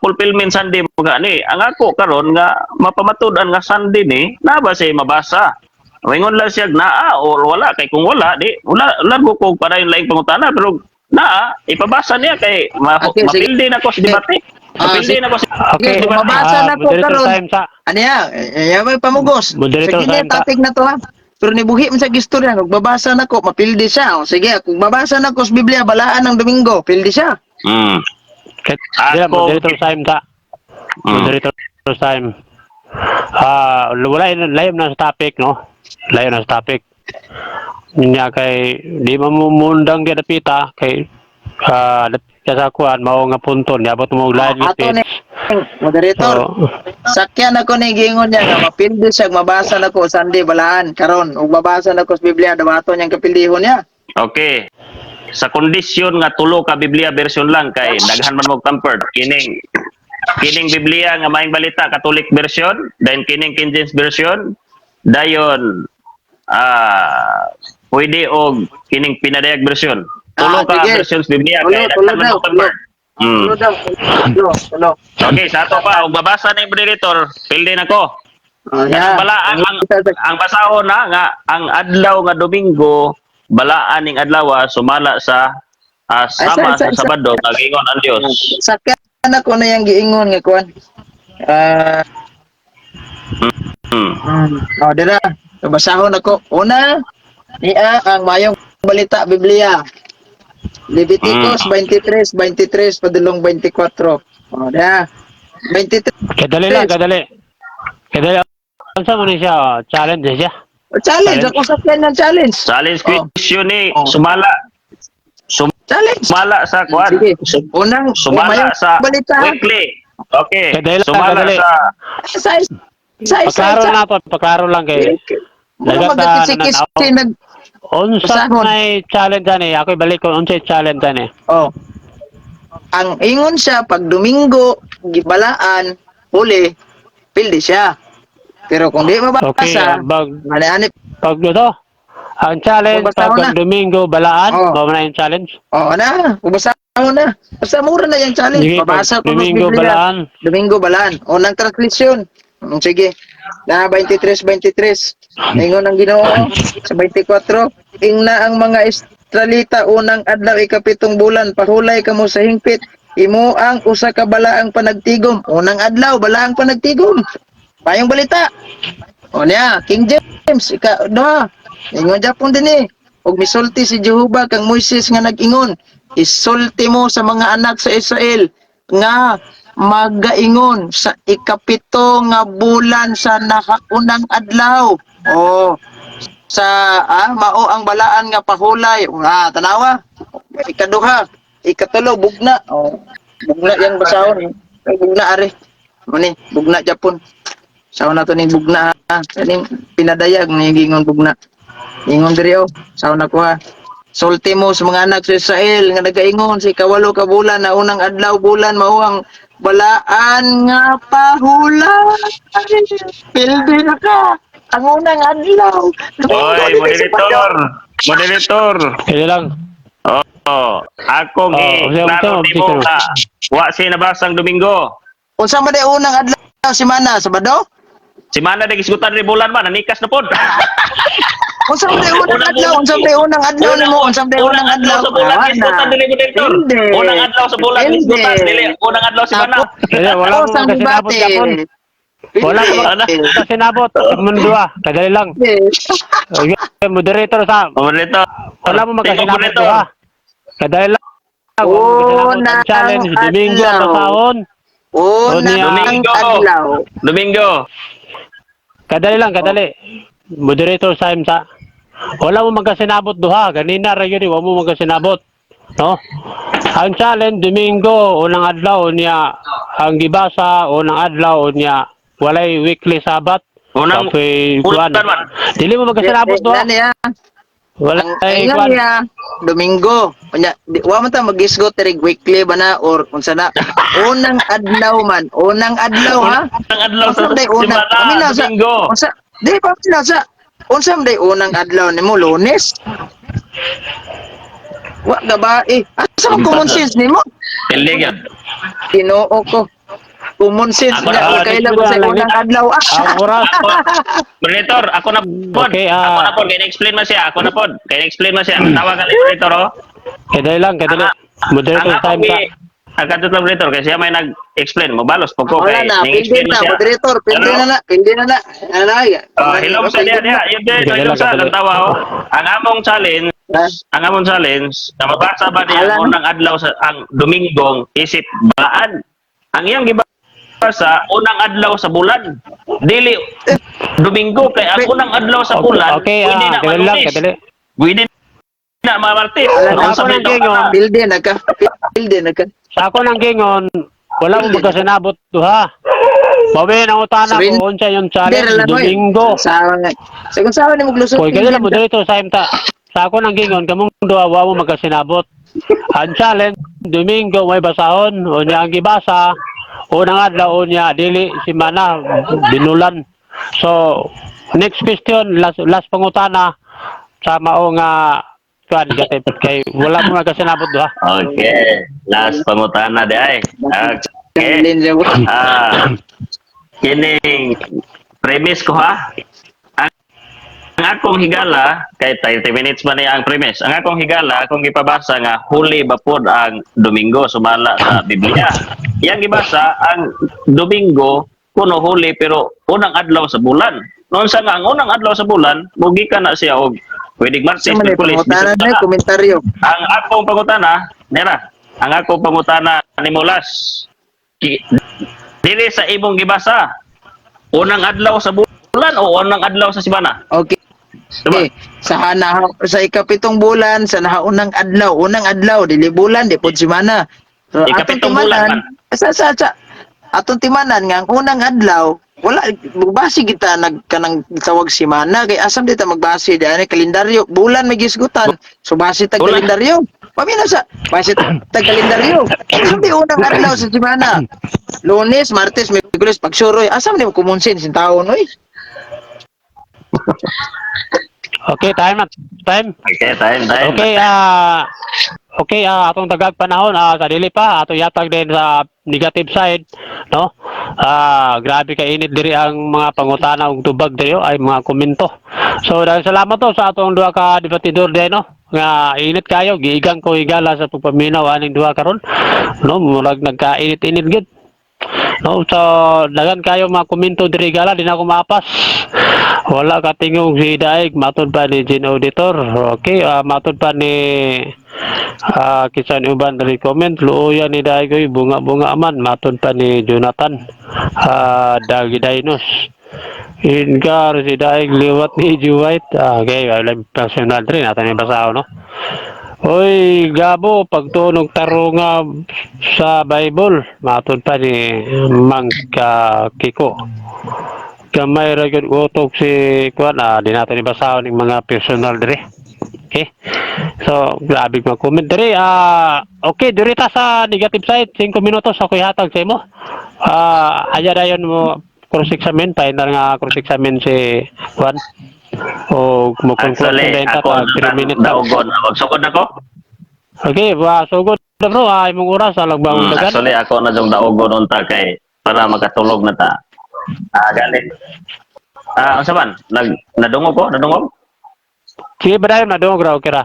Fulfillment Sunday magkani. Ang ako karon nga mapamatud-an nga Sunday ni na ba siya mabasa. Wingon lang siya naa o wala kay kung wala di wala largo ko para yung laing pangutana pero naa ipabasa niya kay Okay, sige. mapildi na ko sa debate. Mapildi sige. na ko sa Okay, mabasa na ko moderator karon. time ka. Ano yan? May pamugos. Moderator Sige time na, ka. topic na to ha. Pero nibuhi mo sa gistorya, kung babasa na ko, mapildi siya. O, sige, kung babasa na ko sa Biblia, balaan ng Domingo, pildi siya. Kaya, moderator time ka. Moderator time. Wala layo na sa topic, no? Layo na sa topic. Nya kay di mamumundang di napita kay dapita sa kuan mao nga punto niya abot mo lain Ato lipit. ni moderator. Sakyan ako ni gingon niya nga mapildi siya, mabasa na ko Sunday balaan karon. Ug babasa na ko sa Biblia, dawato niyang kapildihon niya. Okay. Sa kondisyon nga tulo ka Biblia version lang kay daghan man mo tampered kining Biblia nga maayong balita Catholic version, then kining King James version, dayon pwede og kining pinadayag version. Tulo ka sige. versions Biblia Tulo, kay tulo daghan man daw, mo tampered. Tulo daw. Tulo. Okay, sa ato pa og babasa ni moderator, pildi na ko. Yeah. Balaan ang basahon na nga ang adlaw nga Domingo balaan ning adlaw sumala sa sama sa Sabado nga gingon ang Dios. Sakyan ako na yang giingon nga kuan. Dira. Basahon ako. Una, niya ang mayong balita Biblia. Leviticus 23 padulong 24. Dira. 23. Kadali. Unsa man ni siya? Challenge siya. Challenge ako sakyan ng challenge. Challenge question ni sumala Challenge. sumala sa kuan. Sige. Unang Sumala mayong sa balita. weekly. Okay. Kadali. Sumala sa Paklaro lang kay Wala magkikisi nag unsa Basahon. may challenge ani? Ako balik ko unsa challenge ani? Oh. Ang ingon siya pag Domingo gibalaan huli pildi siya. Pero kung di Okay, mabasa, ani pag ito, ang challenge Basahon pag na. Domingo balaan, Oh. ba na yung challenge? na, ubasahon na. Basta mura na yung challenge. Sige, Babasa ko Domingo Biblia. balaan. Domingo balaan. Unang translisyon. Sige. Na 23. Ingon ang Ginoo sa 24. Ingna ang mga Israelita unang adlaw ikapitong bulan pahulay kamo sa hingpit. Imo ang usa ka balaang panagtigom. Unang adlaw balaang panagtigom. Payong balita. O niya, King James, no, ingon Japon din eh. Og misulti si Jehovah kang Moises nga nag-ingon, isulti mo sa mga anak sa Israel nga magaingon sa ikapito nga bulan sa nakaunang adlaw. O, sa mao ang balaan nga pahulay. Tanawa. Ikaduha, ikatulo bugna. O, bugna yang basahon. Bugna are. Mani, bugna Japon. Sao na to ning bugna ha. Kaning pinadayag ni gingon bugna. Ingon diri sao na ko ha. Sulti mo sa mga anak sa Israel nga nagaingon sa ikawalo ka bulan na unang adlaw bulan mao ang balaan nga pahulay. Pildi na ka. Ang unang adlaw. Oy, moderator. Kaya lang. Oh, akong klaro okay, nimo ka. Wa si nabasang Domingo. Unsa man day unang adlaw semana Sabado? Si mana de gisgutan ni bulan man nikas na pod. Unsa man day unang adlaw? Unsa man day unang adlaw nimo? Unsa man day unang adlaw? Sa bulan gisgutan dili moderator. Unang adlaw sa bulan gisgutan dili unang adlaw si mana. Wala mo Sang magkasinabot debate. Japon. Wala mo magkasinabot. Mundua. Kadali lang. Okay, moderator sa. Moderator. Wala mo magkasinabot Moderator. ha. Kadali lang. Unang Challenge Domingo adlaw. pasahon. Unang adlaw. Domingo. Kadali lang, kadali. Moderator sa IMSA. Wala mo magkasinabot duha. Ganina ra yun, wala mo magkasinabot. No? Ang challenge, Domingo, unang adlaw niya, ang gibasa, unang adlaw niya, walay weekly sabat. Unang kuan. man. Dili mo magkasinabot duha. Niya. Wala Ang ay ingon kuan. niya Domingo. Unya, wa man ta magisgot tirig weekly ba na or unsa na. Unang adlaw man. Unang adlaw ha. Unang adlaw sa Unsa day unang? Kami simana na sa Domingo. unsa? Di pa sila sa unsa man day unang adlaw nimo Lunes? Wa gabae. Asa man common sense nimo? Pilig yan. Ginoo ko. Common sense Ako na na, kailan ko sa unang adlaw. Ang oras. Moderator, ako na pod. Okay, Ako na pod. Kaya explain mo siya. Ako na pod. Kaya explain mo siya. Tawag ka moderator, oh. Kadali lang, kadali. Moderator sa IMSA. Ang kanto sa moderator, kasi siya may nag-explain. Mabalos po ko. Wala Kaya na, ning-explain pindi mo na, siya. moderator, pindi Hello? na na, pindi na na. Hello sa diya, diya. Yun din, Kadali yun lang, sa kadali. ang tawa, oh. Ang among challenge, na mabasa ba niya ang Alam. unang adlaw sa ang Domingong isip baan? Ang iyang gibasa, unang adlaw sa bulan. Dili, Domingo, kay ang unang adlaw sa bulan, Okay, pwede na kadali lang, Malunes. kadali. Pwede na Martes. Alam, Kung ako sa may nang gingon. taon na. Pildi na ka, pildi na ka. Sa ako ng gingon, wala mo magkasinabot duha. Bawi ng utana Sabihin- ko unsa yung Hindi, challenge alam mo Domingo. Sawa nga. Sa kung sawa ni mo glusot. Koy kaya lang moderator sa IMTA. Sa ako ng gingon, kamong duha wa mo magkasinabot. Ang challenge Domingo may basahon, unya ang gibasa, unang adlaw unya dili simana binulan. So next question, last pangutana sa mao nga kuan gatay kay wala mo magkasinabot duha. Okay. Last pangutana di ay. Okay. Din siya. Kining premise ko ha. Ang akong higala, kay 30 minutes man niya ang premise. Ang akong higala, kung ipabasa nga, huli ba pod ang Domingo, sumala sa Biblia. Yang gibasa, ang Domingo, kuno huli, pero unang adlaw sa bulan. Noon sa nga, ang unang adlaw sa bulan, mugi ka na siya, og pwedeng Martes, Sa man Miyerkules, pangutana Biyernes na na. komentaryo. Ang akong pangutana, nera, ang akong pangutana ni Mulas, dili sa imong gibasa, unang adlaw sa bulan o unang adlaw sa simana? Okay. Diba? Sa ikapitong bulan sa nahaunang adlaw dili bulan di pod semana. So Ikapitong bulan sa atong timanan nga ang unang adlaw wala magbase kita kanang tawag semana kay asam dita magbase di ani kalendaryo bulan may gisgutan so base tag Bulan. kalendaryo pamina sa base tag kalendaryo asam di unang adlaw sa semana Lunes, Martes, Miyerkules pagsuroy asam di mo common sense in taon oy. Okay, time. Okay, time. Okay, atong tagag panahon sa dili pa ato yatag din sa negative side, no? Grabe ka init diri ang mga pangutana ug tubag diri ay mga komento. So dahil salamat to sa atong duha ka debatidor din, no? Nga init kayo, giigang ko higala sa pagpaminaw aning duha karon. No, murag nagka-init-init gid. No, so dagan kayo mga komento diri gala din ako maapas. Wala ka tingog si Daig matud pa ni Gin Auditor. Okay, matud pa ni kisan uban dari comment luoyan ni Daig oy bunga-bunga man matud pa ni Jonathan Dagi Dinos. Ingar si Daig liwat ni Juwait. Okay, wala personal rin natin yung basaw no. Oy, Gabo, pagtunog taro nga sa Bible, matod pa ni Mang Kiko. Gamay ra gyud utok si kuan di natin ibasahon ng mga personal dire. Okay. So, grabe mga comment dire. Okay, diri ta sa negative side 5 minutos ako ihatag sa imo. Aya dayon mo cross examine final nga cross examine si kuan. O mo conclude Actually, din ta ako 3 minutes lang. daogon. Magsugod ako. Okay, sugod na bro, imong oras lagbang dagan. Actually, ako na dong daogon unta kay para makatulog na ta. Galit. Unsa man? Nadungog ko? Nadungog? Sige, badayon na dong raw kira.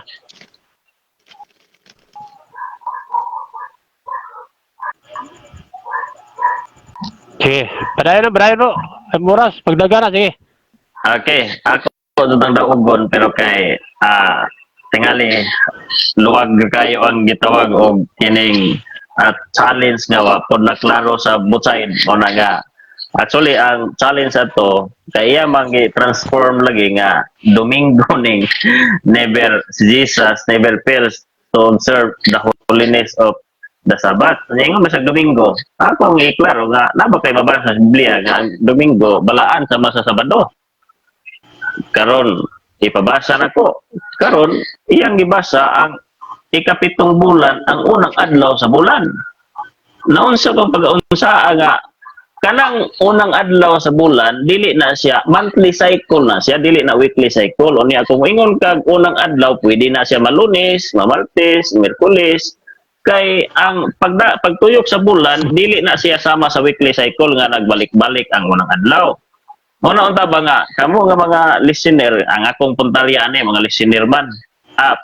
Sige, badayon bro. Imong oras pagdagan na sige. Okay, ako dong daogon pero kay tingali luwag kayo ang gitawag og kining challenge nga wa pod naklaro sa butsay o naga. Actually, ang challenge ato kaya transform lagi nga Domingo ning never si Jesus never fails to observe the holiness of the Sabbath. Ngayon sa Domingo, ako ang iklaro nga naba kay mabasa sa Biblia nga ang Domingo balaan sama sa Sabado. Karon ipabasa na ko. Karon iyang gibasa ang ikapitong bulan ang unang adlaw sa bulan. Naunsa kang pag-unsa nga kanang unang adlaw sa bulan dili na siya monthly cycle na siya dili na weekly cycle unya kung ingon kag unang adlaw pwede na siya Malunes, Martes, Miyerkules kay ang pagtuyok sa bulan dili na siya sama sa weekly cycle nga nagbalik-balik ang unang adlaw. Una unta ba nga kamo nga mga listener ang akong puntalya ani mga listener man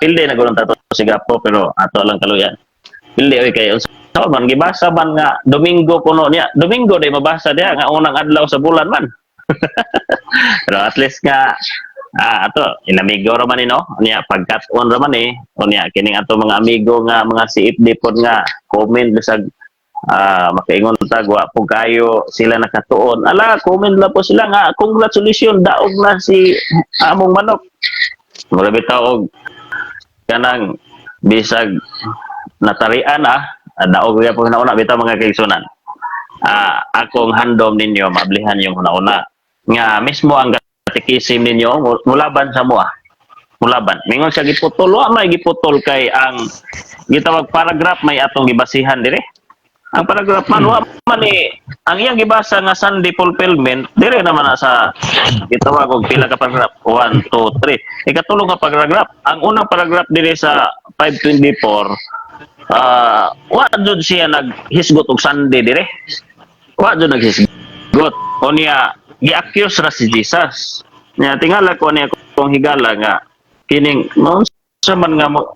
pilde na gulong tato si Gapo pero ato lang kaluyan pilde oy kay so, man gibasa man nga Domingo kuno niya. Domingo day mabasa diha nga unang adlaw sa bulan man. Pero at least nga ato inamigo ra man ni no. Niya pagkat-on ra man unya kining ato mga amigo nga mga CFD pod nga comment bisag makaingon ta gwapo kayo sila nakatuon. Ala comment la po sila nga congratulations daog na si among manok. Mura bitaw og kanang bisag natarian daog ya po una bitaw mga kaigsunan. Akong handom ninyo maablihan yung una nga mismo ang katikisim ninyo mulaban sa moa. Mulaban. Mingon siya giputol wa may giputol kay ang gitawag paragraph may atong gibasihan dire. Ang paragraph man wa man ang iyang gibasa nga Sunday fulfillment dire naman na sa gitawag og pila ka paragraph 1 2 3. Ikatulong nga paragraph. Ang unang paragraph dire sa 524 wa jud siya naghisgot og Sunday dire. Wa jud naghisgot. O niya gi-accuse ra si Jesus. Niya tingala ko niya kung higala nga kining noon sa man nga mo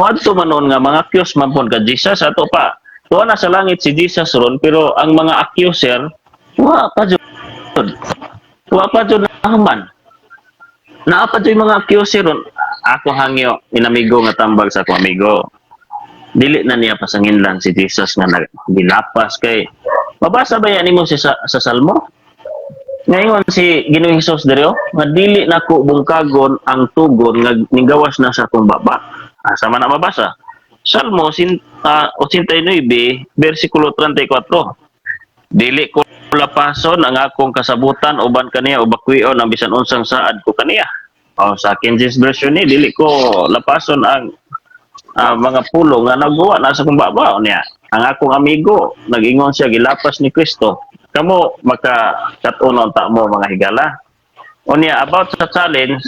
adto man nga mga accuse man pon ka Jesus ato pa. Tuwa na sa langit si Jesus ron pero ang mga accuser wa pa jud. Wa pa jud naman. Naa pa jud mga accuser ron. Ako hangyo inamigo nga tambag sa akong amigo. Dili na niya pasanginlan si Jesus nga gilapas kay mabasa ba yan nimo sa Salmo ngayon si Ginoong Hesus diri nga dili nako bungkagon ang tugon nga nigawas na sa akong baba asa man na mabasa Salmo 89 bersikulo 34 dili ko lapason ang akong kasabutan uban kaniya o bakwion ang bisan unsang saad ko kaniya sa King James version ni dili ko lapason ang mga pulo nga nagbuwa na sa kumbaba niya. Ang akong amigo, nag-ingon siya gilapas ni Kristo. Kamo makakatunon ta mo mga higala. Unya about sa challenge,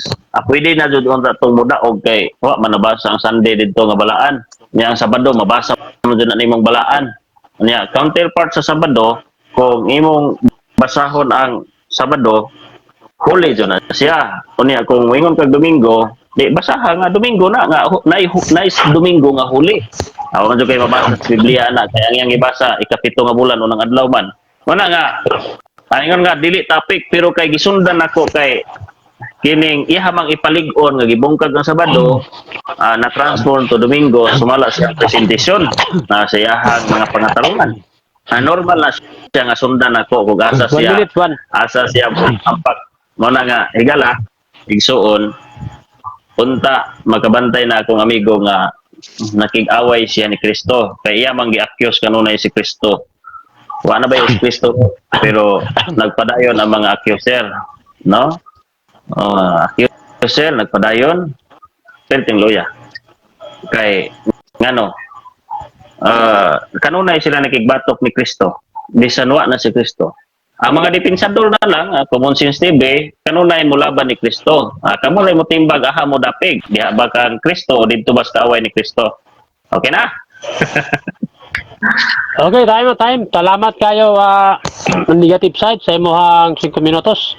pwede na jud unta tong mudaog kay wa manabasa ang Sunday didto nga balaan. Nya ang Sabado mabasa mo jud na nimong balaan. Unya counterpart sa Sabado kung imong basahon ang Sabado, huli jud na siya. Unya kung ingon kag Domingo, Di basaha nga Domingo na nga nais Domingo nga huli. Aw man jud kay mabasa sa Biblia na kaya ang iyang ibasa ikapito nga bulan unang adlaw man. Wala nga ingon nga dili topic pero kay gisundan nako kay kining ihamang ipalig-on nga gibungkag ng Sabado na transform to Domingo sumala sa presentasyon sa iyahang mga pangatarungan. Normal na siya nga sundan nako kung asa 1 siya minute, 1. asa siya ampak mo na nga higala igsuon unta magkabantay na akong amigo nga nakig-away siya ni Kristo kay iya man gi-accuse kanunay si Kristo wa na ba yung si Kristo pero nagpadayon ang mga accuser no accuser nagpadayon perting loya kay ngano kanunay sila nakigbatok ni Kristo bisanwa na si Kristo. Ang mga depensador na lang, common sense TV, kanunay mo laban ni Kristo. Kamu rin mo timbag, aha mo dapig. Diha ba kang Kristo o dito ba sa kaway ni Kristo? Okay na? Okay, time. Salamat kayo negative side sa imuhang 5 minutos.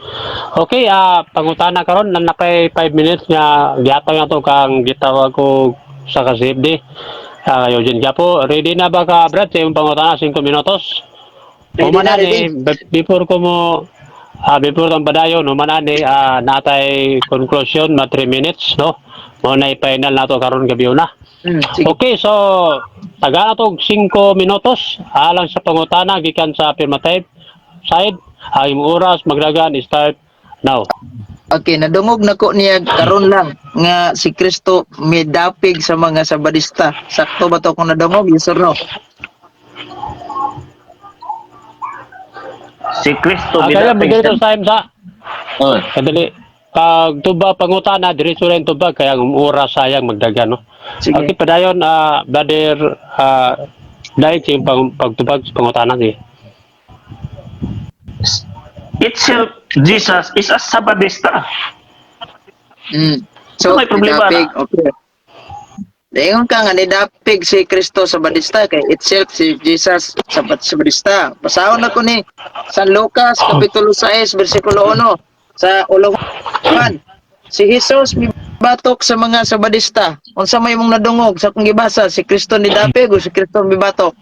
Okay, pangutana karon nan nakay 5 minutes nga giataw nga to kang gitawag ko sa kasibdi. Eugene Gapo, ready na ba ka Brad sa imong pangutana 5 minutos? Ready. Before ko mo before kang padayon humanani natay conclusion ma 3 minutes no. Mo na final nato karon gabi na. Sige. Okay, so taga na to 5 minutos alang sa pangutana gikan sa affirmative side. Ang oras magdagan start now. Okay, nadungog na ko niya karon lang nga si Kristo may dapig sa mga Sabadista. Sakto ba to kung nadungog? Yes or no? Si Kristo Kaya magdito sa... time sa kadali pag tuba pangutana diretso rin tuba kaya ang oras sayang magdagan no. Sige. Okay, padayon brother dahil yung pagtubag sa pangutana ni. Itself, Jesus is a Sabadista. So, May problema dapig, okay. Dayon ka nga ni dapig si Kristo sa Sabadista kay itself si Jesus sa Sabadista. Pasahon na ko ni San Lucas kapitulo 6 bersikulo 1 sa uluhan. Si Jesus mibatok sa mga Sabadista. Unsa may mong nadungog sa kung gibasa si Kristo ni dapig o si Kristo mibatok?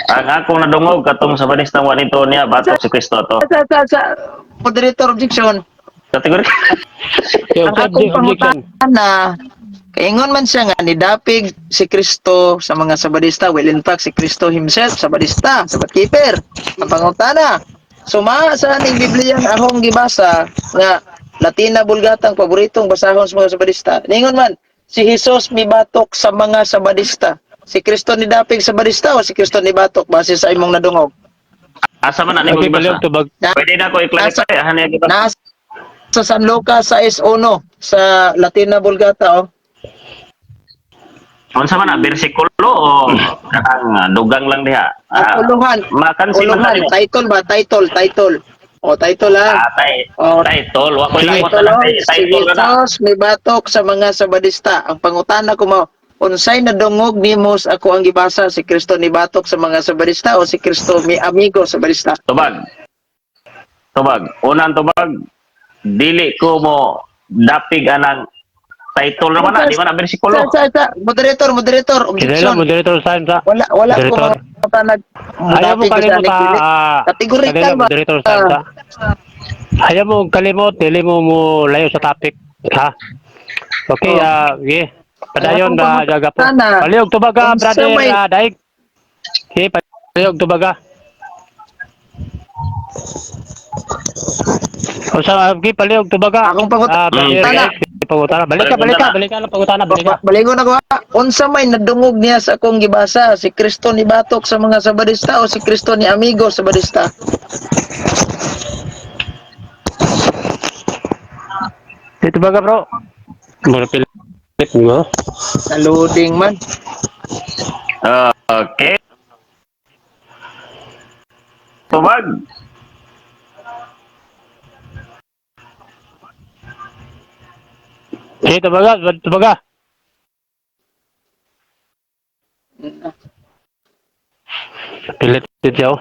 Ang akong nadungog katong Sabadista wa nito niya batok si Kristo to. Sa moderator objection. Kategori. Ang akong pangutana kaingon man siya nga nidapig si Kristo sa mga Sabadista. Well, in fact, si Kristo himself, Sabadista, Sabadkeeper. Ang pangutana. Suma sa aning Biblia akong gibasa nga Latina, Bulgatang, paboritong basahon sa mga Sabadista. Ningon man, si Jesus mibatok sa mga Sabadista. Si Kristo nidapig sa Sabadista o si Kristo nibatok base sa imong nadungog? Asa man ani ko Okay, gibasa? baliw tubag. Pwede na ko i-clarify ani gibasa. Nasa San Lucas 6:1 sa Latina, Bulgata, oh. Unsa man na bersikulo o kanang dugang lang diha? Uluhan. Makansi man Uluhan. tayo. Title ba? Title. O, title ha. Title. Wa ko Sige. ilawat Title, na si title ka na. Jesus may batok sa mga Sabadista. Ang pangutana ko mo, unsay nadungog nimo sa ako ang gibasa si Kristo ni batok sa mga Sabadista o si Kristo may amigo sa Sabadista? Tubag. Unang tubag. Dili ko mo dapig anang title naman na, di man na bersikulo. Moderator, Kinala objection. moderator time sa. Wala ko Moderator. matanag. Ayaw mo kalimot Kategorikal ba? moderator time sa. Ayaw mo kalimot, dili mo layo sa topic, ha? Okay, okay. Padayon ba jaga po. Paliog tubaga brother Daig. Okay, paliog tubaga. O sa paliog tubaga. Akong pangutana. Pangutana. Balik ka lang pangutana, balik ka. Balingon ako ha. Unsa may nadungog niya sa akong gibasa? Si Kristo ni batok sa mga Sabadista o si Kristo ni amigo sa Sabadista? Dito baga bro. Mura pilit mo. Sa loading man. Okay. Tubag. Dito baga. Pilit siya.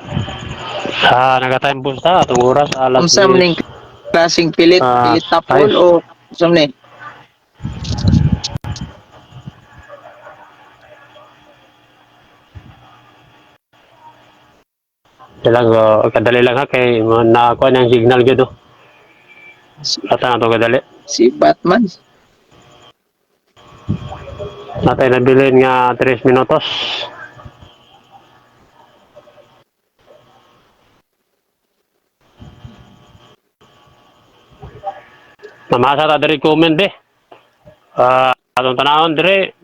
Naka-time boost atong oras alas. Unsa maning klaseng pilit? Ah, Pilit tapol ayos. o unsa man? Dalang kadali lang ha kay nakakuha ng signal gyud oh. Si, Ata na to kadali. si Batman. Natay nabilin nga 3 minutos. Namasa ta diri comment be. Atong tanawon dire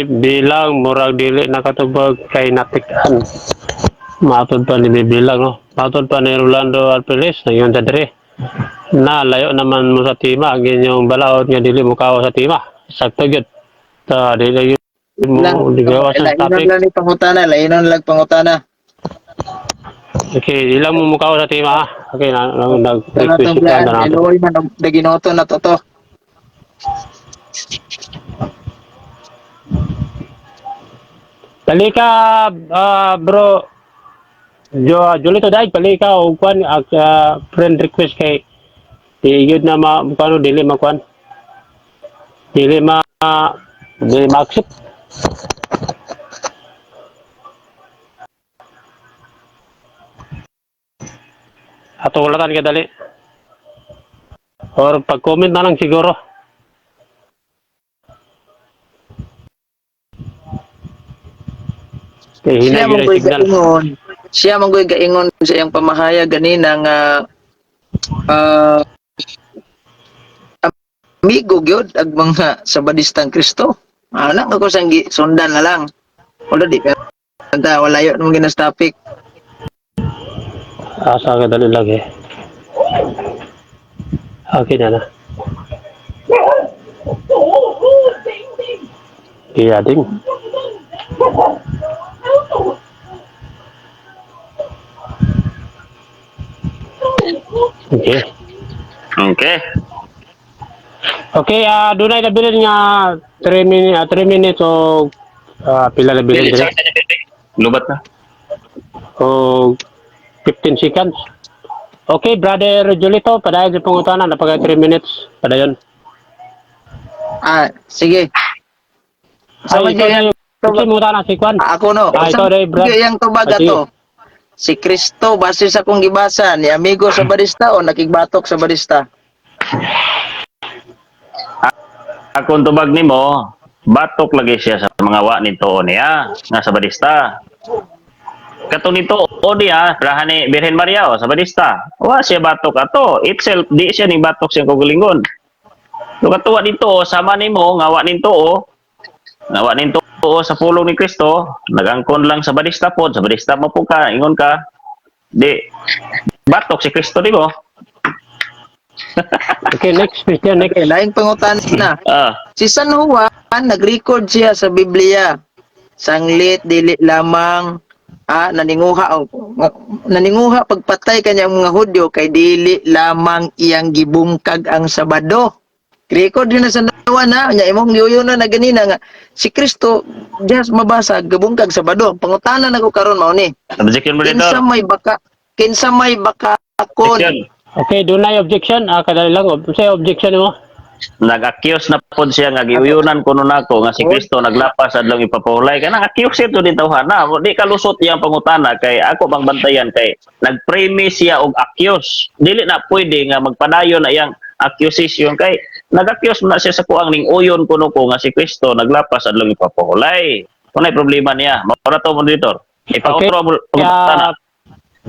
bilang murag dili nakatubag kay natikan. Matod pa ni bibilang no. Matod pa ni Rolando Alperes ngayon sa dire. Na layo naman mo sa tima ang inyong balaod nga dili mo kawa sa tima. Sakto gyud. Ta dili gyud Lang, mo digawa sa lainon topic. lang ni pangutana, lainon lang pangutana. Okay, ilang mo mukaw sa tima ha. Okay, Sa atong nag-request ka plan, na nato. Eloy man ang naginoto na to. Dali ka, bro. Julito dahil pali ka o kwan friend request kay yun na kano dili makwan. Dili ma-accept. Ato ulatan ka dali. Or pag-comment na lang siguro. Kay Siya hinay yun mong ang signal. gaingon. Siya mong gaingon sa iyang pamahayag ganina nga ah, amigo gyud ag mga sabadistang Kristo. Ana ako sang sundan na lang. Wala di ka wala yun mong ginas topic. Asa ka dali lagi. Okay na na. Iya ding. Okay. Okay. Okay, dunay na bilin nga 3 minutes o pila na bilin dire? Lubat na. O 15 seconds. Okay, brother Julito, padayon sa pangutanan, napagay 3 minutes. Padayon. Sige. Sama Ay, ikaw diyan. na yung mutana si Kwan. Ako no. Ikaw na yung brad. Yang tubag Sige. ato. Si Kristo base sa kong gibasa ni amigo sa barista o nakigbatok sa barista. Akong tubag nimo, batok lagi siya sa mga wa nito niya nga sa badista. Kato nito o niya, rahan ni Birhen Maria o sa badista. Wa siya batok ato. Itself di siya ni batok siya kugulingon. So katuwa dito sama nimo nga wa nito o nga wa nito o sa pulong ni Kristo, nagangkon lang sa badista pod, sa badista mo po ka, ingon ka. Di batok si Kristo di mo. Okay, next question, next. Okay, laing pangutan na. Si San Juan nag-record siya sa Biblia. Sanglit dili lamang naninguha pagpatay kanyang mga Hudyo kay dili lamang iyang gibungkag ang Sabado. Record yun na sa Juan na nya imong giuyo na ganina nga si Kristo just mabasa gabungkag Sabado. Pangutanan nako karon mao ni. Objection mo dito. Kinsa may baka akon. Okay, dunay objection. Kadali lang. Say objection mo. Nag-accuse na pod siya nga giuyunan kuno nako nga si Kristo naglapas adlong ipapahulay ka accuse ito dito na di kalusot iyang pangutana kay ako bang bantayan kay nag-premise siya og accuse dili na pwede nga magpadayon na iyang accusation kay nag-accuse na siya sa kuang ning uyon kuno ko nga si Kristo naglapas adlong ipapahulay kunay problema niya mao na to monitor ipa-outro mo pangutana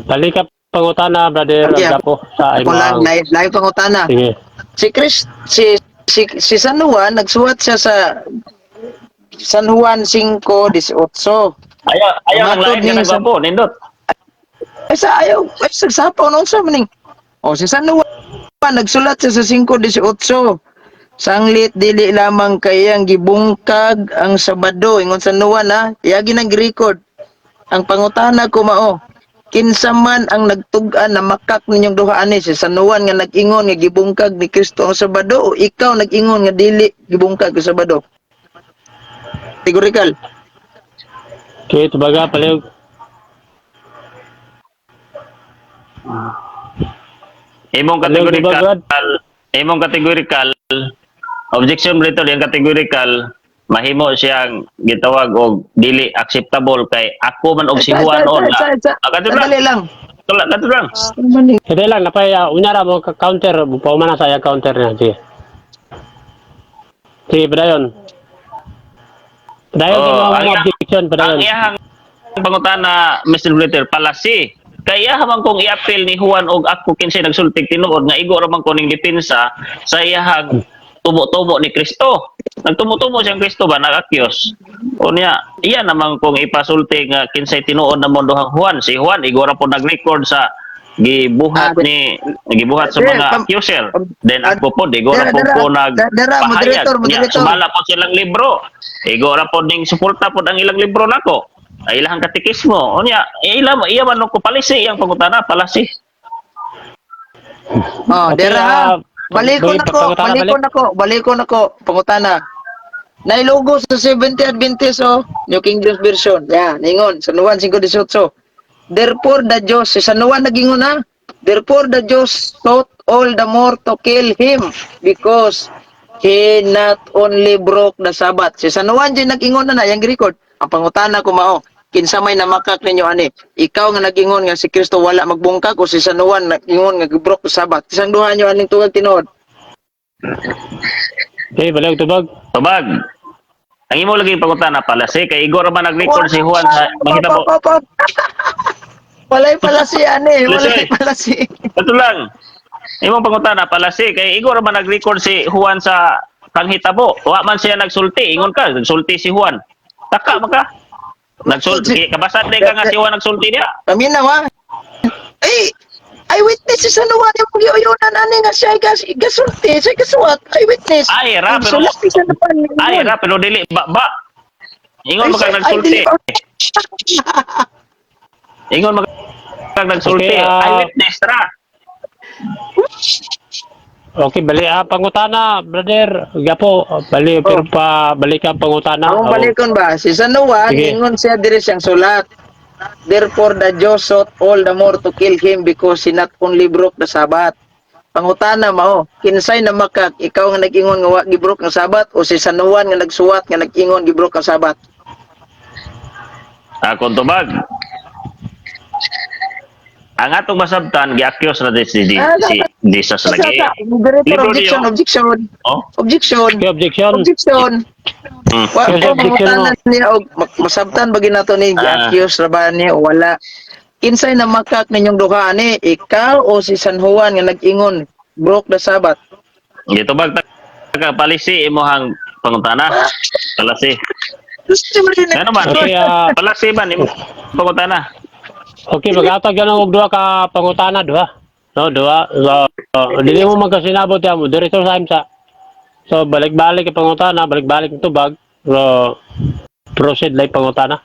dali ka pangutana brother Gapo sa imong live pangutana. Sige. Si San Juan nagsuwat siya sa San Juan 5:18. Ayaw ang lain ka nagwapo nindot Ay sagsapaw na unsa maning. Si San Juan nagsulat siya sa 5:18. Sanglit dili lamang kayang gibungkag ang Sabado ingon San Juan iyagi nag-record. Ang pangutana ko mao kinsa man ang nagtug-an na makak ninyong duha ani si San Juan nga nag-ingon nga gibungkag ni Kristo ang Sabado o ikaw nag-ingon nga dili gibungkag ang Sabado? Kategorikal. Okay, tubaga palihog. imong kategorikal objection dito yung categorical mahimo siyang gitawag og dili acceptable kay ako man og si Juan on nga. Kadto lang. Sandali lang. Kadto lang. Hindi lang, napay, unyara mo counter, paumana saya counter na, sige. Sige, padayon. Padayon, Oh, mga objection, padayon. Ang iyang pangutana, Mr. Glitter, palasi. Kaya man kong i-appeal ni Juan og ako kinsay nagsultig tinuod nga igo ra man ko ning depensa sa iyahang tumo-tumo ni Kristo. Nagtumo-tumo siyang Kristo ba nag-akyos. O niya, iya naman kung ipasulti nga kinsay tinuod na mondohang Juan. Si Juan igo ra po nag-record sa gibuhat sa mga accuser. Then ako po igo ra po nagpahayag. Sumala po silang libro. Igo ra po ning suporta po ang ilang libro nako. Ay ilang katikismo. O niya, iya man ko palisi iyang pangutana, palasi. Oh, Okay, dera. Balikon ako. Pangutana. Nailogo sa 70 Adventist New King James Version. Yeah, ningon sa Juan 5:18. Therefore the Diyos, si San Juan nagingon na. Therefore the Diyos sought all the more to kill him because he not only broke the Sabbath. Si San Juan din nagingon na yang record. Ang pangutana ko mao, kinsa may namakak ninyo ani? Ikaw nga nagingon nga si Kristo wala magbungkag o si San Juan nagingon nga broke the Sabbath. Isang duha nyo aning tuwag tinuod. Okay, balik tubag. Tubag. Ang imo lagi pangutana palasi kay Igor man nag-record si Juan sa makita mo. Walay pala si ani, walay pala si. Ito lang. Imo pangutana palasi kay Igor man nag-record si Juan sa panghitabo. Wa man siya nagsulti, ingon ka, nagsulti si Juan. Taka maka. Nagsulti kabasa din ka nga si Juan nagsulti niya. Kami na wa. Ay, eyewitness si San Juan yung pag-iuyonan ani nga siya gasulti, siya gasuwat, eyewitness. Ay ra pero pero dili ba. Ingon maka nagsulti. Ingon maka nagsulti. Okay, Eyewitness ra. Okay, bali pangutana, brother. Gapo, bali pero pa balik ang pangutana. Ang balikon ba? Si San Juan, Sige. ingon siya diri siyang sulat. Therefore the Diyos sought all the more to kill him because he not only broke the Sabbath. Pangutana mao, kinsay na makak, ikaw nga nag-ingon nga wa gibrok ang Sabbath o si San Juan nga nagsuwat nga nag-ingon gibrok ang Sabbath? Akong tubag. Ang atong masabtan gi-accuse na si Jesus lagi. Libro Objection, niyo. objection. Oh. Objection. Okay, objection. Objection. Wa Yes, ko objection mangutanan niya og masabtan ba ginato ni gi-accuse ra ba niya o wala? Kinsay na makak ninyong duha ani, ikaw o si San Juan nga nag-ingon broke the Sabbath? Dito bag palisi imong pangutana. Palasi. Gusto mo rin Ano man? Okay, Palasi man imong pangutana. okay, mag-atag yan og duha ka pangutana, duha. No, duha. So, dili mo magkasinabot yan mo. Diretso sa imsa. So, balik-balik ang pangutana, balik-balik ang tubag. So, proceed lang pangutana.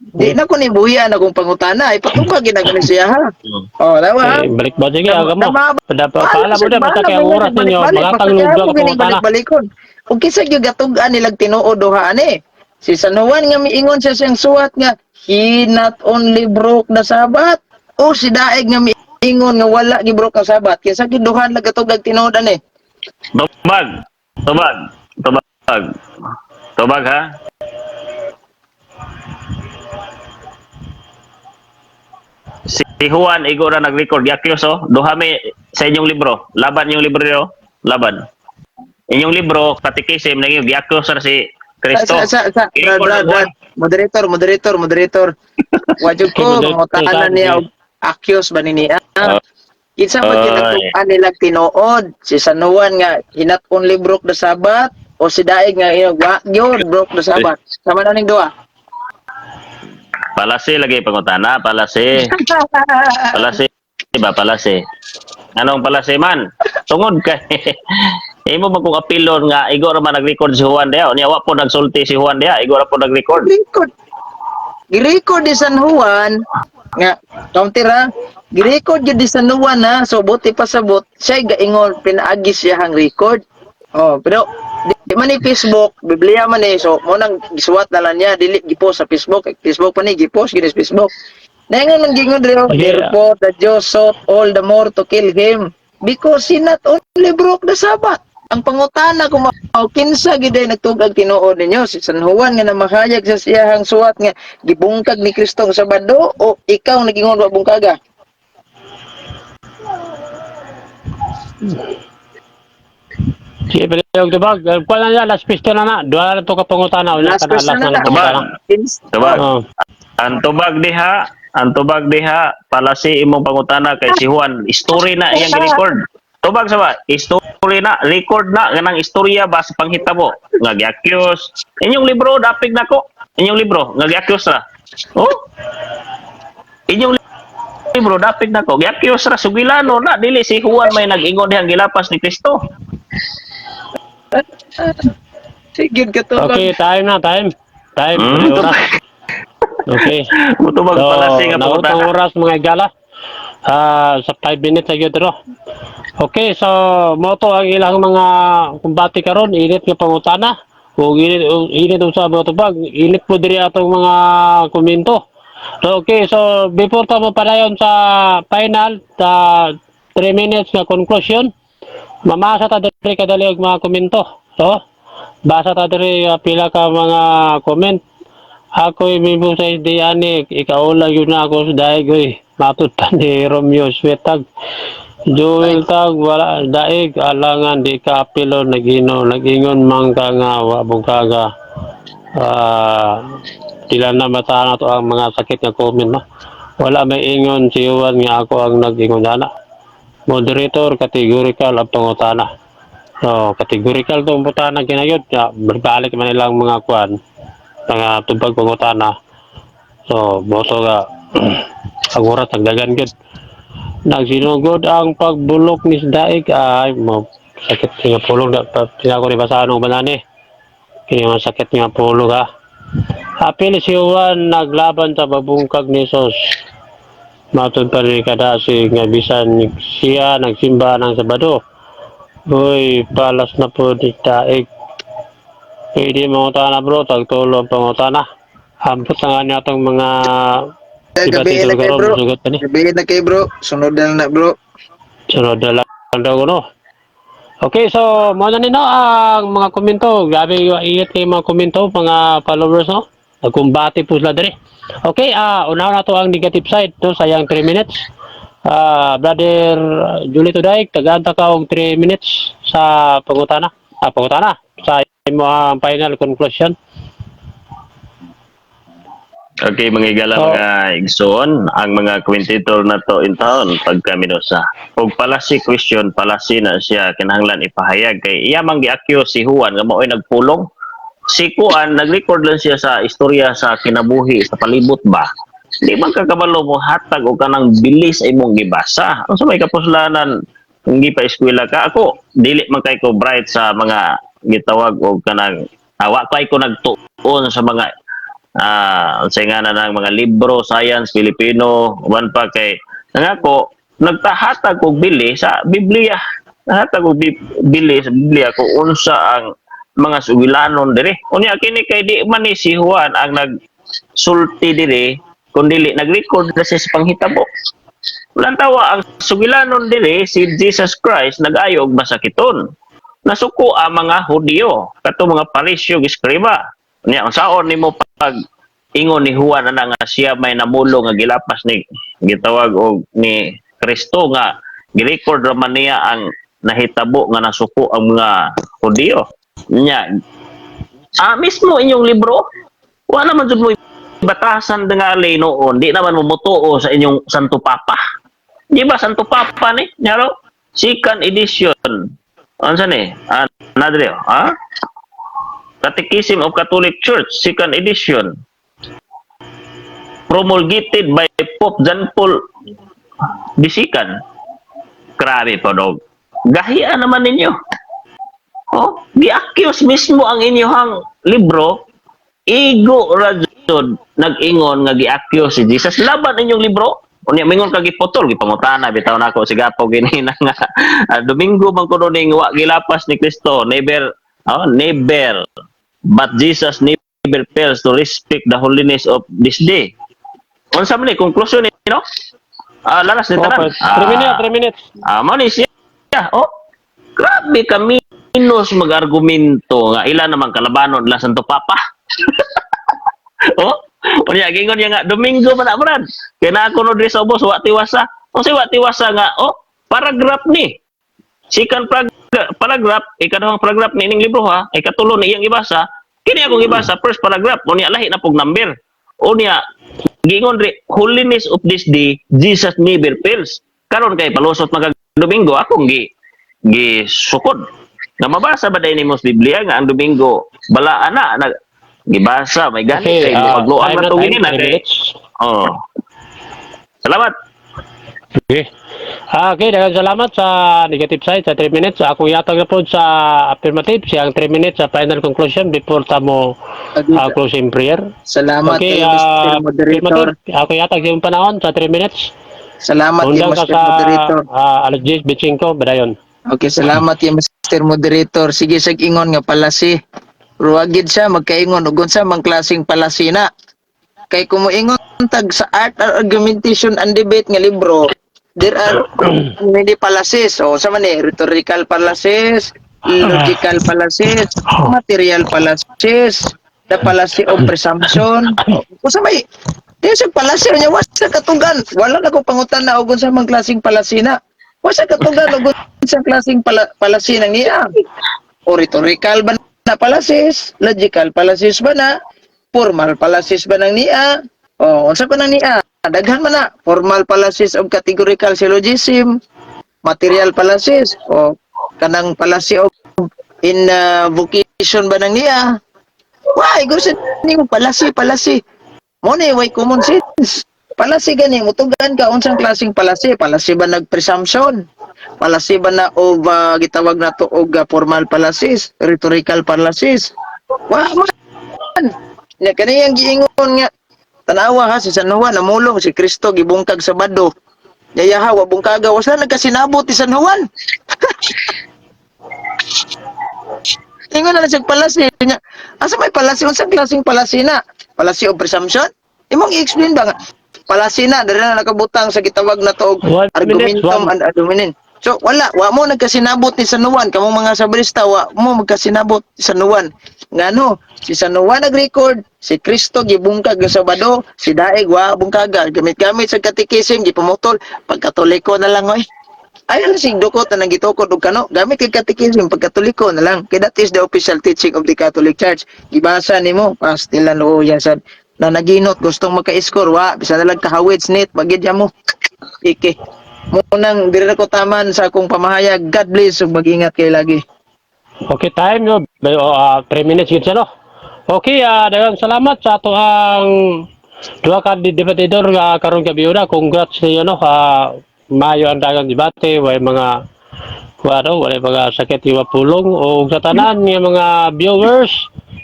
Di na ko ni buya na kung pangutana ay patungkag ginagani siya ha. Oh, dawa. Okay, balik ba? Sige, agam mo. Paalam mo na, basta kaya oras ninyo. Mag-atag ng duha ka pangutana. Balikon. Ug kinsa gyud gatugan nilag tinuod duha ani. Si San Juan nga miingon siya siyang suwat nga he not only broke the Sabbath o si Daig nga miingon nga wala gibroke ang Sabbath. Kinsa gyud duha nagatugag tinuod ani? Tubag. Tubag ha. Si Juan igo na nag-record gi-accuse duha mi sa inyong libro. Laban yung libro niyo. Laban. Inyong libro Catechism na yung gi-accuse ra si Kristo. Brad. Moderator. Wajud ko mangutanan niya og accuse ba niya? Kinsa ba ginatuan nilang tinuod? Si San Juan nga he not only broke the Sabbath o si Daig nga gyud broke the Sabbath. Sama na ning duha. Palasi lagi pangutana, palasi. Palasi ba palasi? Anong palasi man? Tungod kay imo man kung apilon nga igo ra man nag-record si Juan dia, unya wa po nagsulti si Juan dia, igo ra po nag-record. Gi-record di San Juan nga counter ha. Gi-record gyud di San Juan ha. So buti pasabot siya gaingon pinaagi siya hang record. Oh, pero di man ni Facebook, Biblia man ni so mo nang gisuwat na lang niya dili gipost sa Facebook, Facebook pa ni gipost ginis Facebook. Nangon nang gingon dito, therefore the Diyos sought all the more to kill him because he not only broke the Sabbath. ang pangutana ko mao kinsa gid ay nagtugag tinuod ninyo si San Juan nga namahayag sa siyahang suwat nga gibungkag ni Kristo ang Sabado o ikaw nagingon wa bungkaga? Sige, pero tubag. Kuha na niya, last question na. Dua na ito ka pangutana. Last question na na. Tubag. Tubag. Oh. Ang tubag diha, palasi imong pangutana kay si Juan, story na iyang record. Tubag sa ba? Story na, record na, ganang istorya ba sa panghitabo. Nga gi-accuse. Inyong libro, dapig na ko. Inyong libro, nga gi-accuse ra. Oh? Inyong libro, dapig na ko. Gi-accuse ra, sugilano na. Dili si Juan may nag-ingon dihang gilapas ni Kristo. Sige ka to. Okay, time na, time. Time, oras. Okay. Tubag palasi nga nautang pangutana. oras mga igala. Sa 5 minutes na yun, okay, so mo to ang ilang mga kumbati karon, init nga pangutana. Kung init sa mga tubag, init po diri atong mga komento. So, okay, so before ta mo padayon sa final, sa 3 minutes na conclusion, mamasa ta diri kadali og mga komento. So, basa ta diri pila ka mga comment. Ako'y mimo sa ideyani, ikaw lang yun ako sa daig, matutan ni Romeo Swetag. Joel tag, wala daig, alangan di ka apilo, nagingon man ka nga, wabong kaga. Tila na mata na to ang mga sakit nga comment, no? Wala may ingon si Juan nga ako ang nag-ingon dana. Moderator, categorical ang pangutana. So, categorical itong putana kinayod, berbalik man ilang mga kuan. Nga tubag pangutana. So, boto nga ang oras nagdagan gid. Nagsinugod ang pagbulok ni Daig ay mo sakit nga pulong da ko ni basahan og banani. Kini man sakit nga pulong ha. Apil si Juan naglaban sa babungkag ni Jesus. Matod pa rin kadasi nga bisan siya nagsimba ng Sabado. Uy, palas na po ni Daig. Pwede mangutana bro, tagtulo ang pangutana. Ambot na nga niya itong mga Gabi na kay bro. sugat ni. Gabi na kay bro. Sunod na bro. Sunod na lang daw no. Okay, so muna nino ang mga komento. Grabe iit kay mga komento, mga followers no. Nagkumbati po sila diri. Okay, unahan na to ang negative side no, sayang 3 minutes. Brother Julito Daig, tagaanta ka og 3 minutes sa pangutana. Pangutana sa mo ang final conclusion. Okay, mga igala mga igsoon, ang mga commentator na to in town pagka minusa. Og palasi question, palasi na siya kinahanglan ipahayag kay iya man gi-accuse si Juan nga mao'y nagpulong. Si Juan nag-record lang siya sa istorya sa kinabuhi sa palibot ba. Di man kakabalo mo hatag og kanang bilis ay mong gibasa. Unsa may kapuslanan kung di pa eskwela ka? Ako dili man kay ko bright sa mga gitawag og kanang awa kay ko nagtuon sa mga unsay nga na ng mga libro, science, Filipino, uban pa kay nangako nagtahatag og bili sa Biblia. Nahatag og bili sa Biblia kung unsa ang mga sugilanon diri. Unya kini kay di man ni si Juan ang nagsulti diri kundi nag-record na siya sa panghitabo. Walang tawa ang sugilanon diri si Jesus Christ nag-ayo og masakiton. Nasuko ang mga Hudyo, kato mga Parisyo, Eskriba. Nya unsaon nimo pag ingon ni Juan ana nga siya may namulo nga gilapas ni gitawag og ni Kristo nga gi-record ra man niya ang nahitabo nga nasuko ang mga Hudyo. Nya mismo inyong libro wala man jud mo batasan nga lay noon, di naman mo mutuo sa inyong Santo Papa. Di ba Santo Papa ni? Nyaro? Second edition. Ano ni? Nadrio, ha? Catechism of Catholic Church, second edition. Promulgated by Pope John Paul Bisikan. Grabe po, dog. Gahian naman ninyo. Oh, di-accuse mismo ang inyong libro. Igo rajon nag-ingon nga gi-accuse si Jesus. Laban inyong libro. Unya mingon ka gipotol gipangutana bitaw nako si gapo gini na nga Domingo man kuno ning wa gilapas ni Kristo. Never but Jesus never fails to respect the holiness of this day. Unsa man ni conclusion ni no? Lalas ni tanan. 3 minutes. Mo ni siya. Oh. Grabe kami menos mag-argumento nga ila naman kalabanon la Santo Papa. Oh, unya gingon niya nga Domingo man brad. Kaya na ako no diri sa ubos wa tiwasa. O si wa tiwasa nga paragraph ni. Second paragraph, ikaduhang paragraph ni ining libro ha, ikatulo ni iyang ibasa. Kini akong ibasa first paragraph, unya lahi na pog number. Unya gingon ri holiness of this day Jesus never fails. Karon kay palusot mag Domingo akong gi sukod. Na mabasa ba dai nimo sa Biblia nga ang Domingo balaan na gibasa may gani kay magluan man tong ini na kay. Oh. Salamat. Okay. Okay, daghang salamat sa negative side sa 3 minutes. Ako yatag na po sa affirmative siyang 3 minutes sa final conclusion before tamo closing prayer. Salamat Okay, kayo, Mr. Moderator. ako yatag yung panahon sa 3 minutes. Salamat kayo, Hanggang ka Mr. sa Moderator. alas 10, bitching ko, badayon. Okay, salamat kayo, Mr. Moderator. Sige, ingon nga palasi. Ruwagid siya, magkaingon. Ugon sa mang klaseng palasi na. Kay kumuingon tag sa art or argumentation and debate nga libro, there are many fallacies. O sa man rhetorical fallacies, logical fallacies, material fallacies, the fallacy of presumption. O sa may sa fallacy niya wasa katugan. Wala na ko pangutan na ugon sa mga klaseng fallacy na. Wasa katugan ugon sa klaseng fallacy nang niya. O rhetorical ba na fallacies, logical fallacies ba na, formal fallacies ba nang niya? O unsa pa nang niya? Daghan man na formal fallacies of categorical syllogism, material fallacies o kanang fallacy of invocation ba nang niya. Why gusto nimo fallacy mo ni way common sense. Fallacy gani mutugan ka unsang klaseng fallacy ba nag presumption, fallacy ba na of gitawag nato og formal fallacies, rhetorical fallacies. Man nya kaniyang giingon nga tanawa ha si San Juan namulong si Kristo gibungkag sa bado. Yayaha wa bungkaga wasa nagkasinabot ti San Juan. Ingon na siya palasi niya. Asa may palasi unsang klaseng palasi na? Palasi of presumption? Imong i-explain ba nga palasi na diri na nakabutang sa gitawag na to argumentum and argument. So wa mo nagkasinabot ni San Juan kamong mga sabrista wa mo magkasinabot ni San Juan. Ngano si San Juan nag-record si Kristo gibungkag sa bado, si Daig wa bungkaga gamit sa katikisim gipamutol pagkatoliko na lang oy. Ay ano sing dukot na gitukod og kano gamit kay katikisim pagkatoliko na lang. Kay that is the official teaching of the Catholic Church. Gibasa nimo pastilan o yasan na naginot gustong maka-score wa bisan na lang kahawid snit bagid mo. Ike. Munang diri na ko taman sa akong pamahayag. God bless ug mag-ingat kay lagi. Okay, time no. 3 minutes yun siya, no? Okay, daghang salamat sa atoang duha ka debatidor karon gabi una. Congrats niyo, no? Mayo ang daghang debate, way mga wala mga sakit iwa pulong o sa tanan nga mga viewers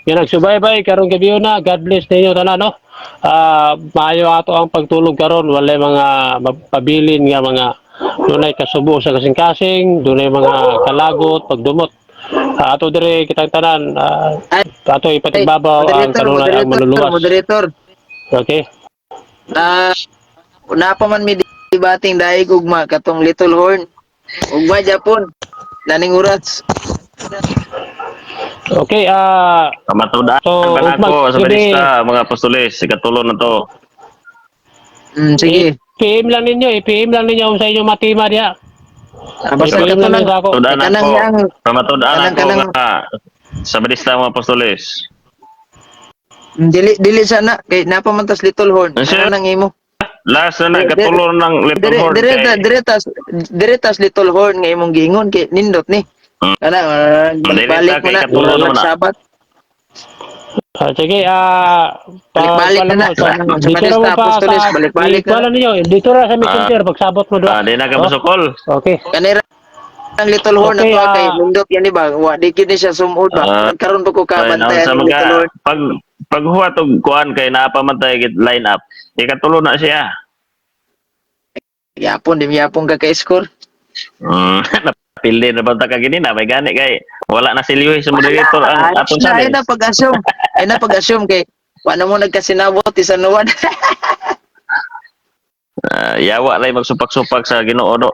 nga nagsubaybay karon gabi una. God bless ninyo tanan, no? Maayo ato ang pagtulog karon, wala mga pabilin nga mga dunay kasubo sa kasing-kasing, dunay mga kalagot, pagdumot. Ato dire kitang tanan, ato ipatigbabaw ang kanunay ang maluluwas. Moderator. Okay. Una pa man mi debating daig ugma katong Little Horn. Ugma Japon. Naning urats. Okay, Kamatudaan so, pa nako sa balista mga apostoles ikatulo na to. Sige. PM lang ninyo sa inyong matima diya. Basta PM lang kato lang. ninyo sa ako. Tudaan Kanang ako. yang Kamatudaan ako kanang- nga sa balista mga apostoles. dili sana kay napamantas Little Horn. Sir? Ano nang imo? Last na ikatulo ng Little Horn. Diretas Little Horn nga imong giingon kay nindot ni. Kana balik mo na ikatulo puro naman na. nagsabat. Sige, Balik-balik na sa dito Balista mo pa Apostoles, sa balik-balik na. wala ninyo, dito ra sa messenger pagsabot mo doon. Di na ka masukol. Okay. Kanira ang Little Horn Okay, na to kay nindot yan di ba? Wa di gid siya sumud ba. Karon pa ko kabantayan Sa ng Little mga Horn. paghuwat og kuan kay napamantay gid line up. Ikatulo na siya. Yapon ka kay score. Napili na ba ta ka gini na may gani kay wala na si Liwis sa moderator ang atong Ay salis. na pag-assume. Ay na pag-assume kay paano mo nagkasinabot sa nuwan. Yawa lay magsupak-supak sa Ginoo do.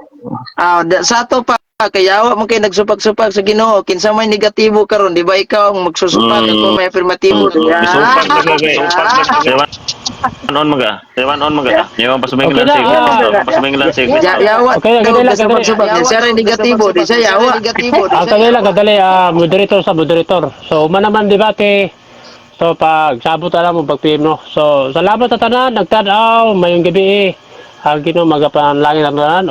Sa ato pa kay yawa mo kay nagsupak-supak sa Ginoo. Kinsa may negatibo karon, di ba ikaw ang magsusupak ako may afirmatibo. Supak na ka kay. Sewan on mga. Sewan on mga. Yung pasuming Okay lansig. na, Pasuming lansig. Yawa. Okay, daw, ganun lang, nagsupak-supak. ganun. Siya rin negatibo, di siya yawa. Kadali, moderator sa moderator. So, manaman debate. So, pag sabot alam mo, pag PM no. So, salamat sa tanan, nagtanaw, mayong gabi. Ang Ginoo magapanalangin ang tanan.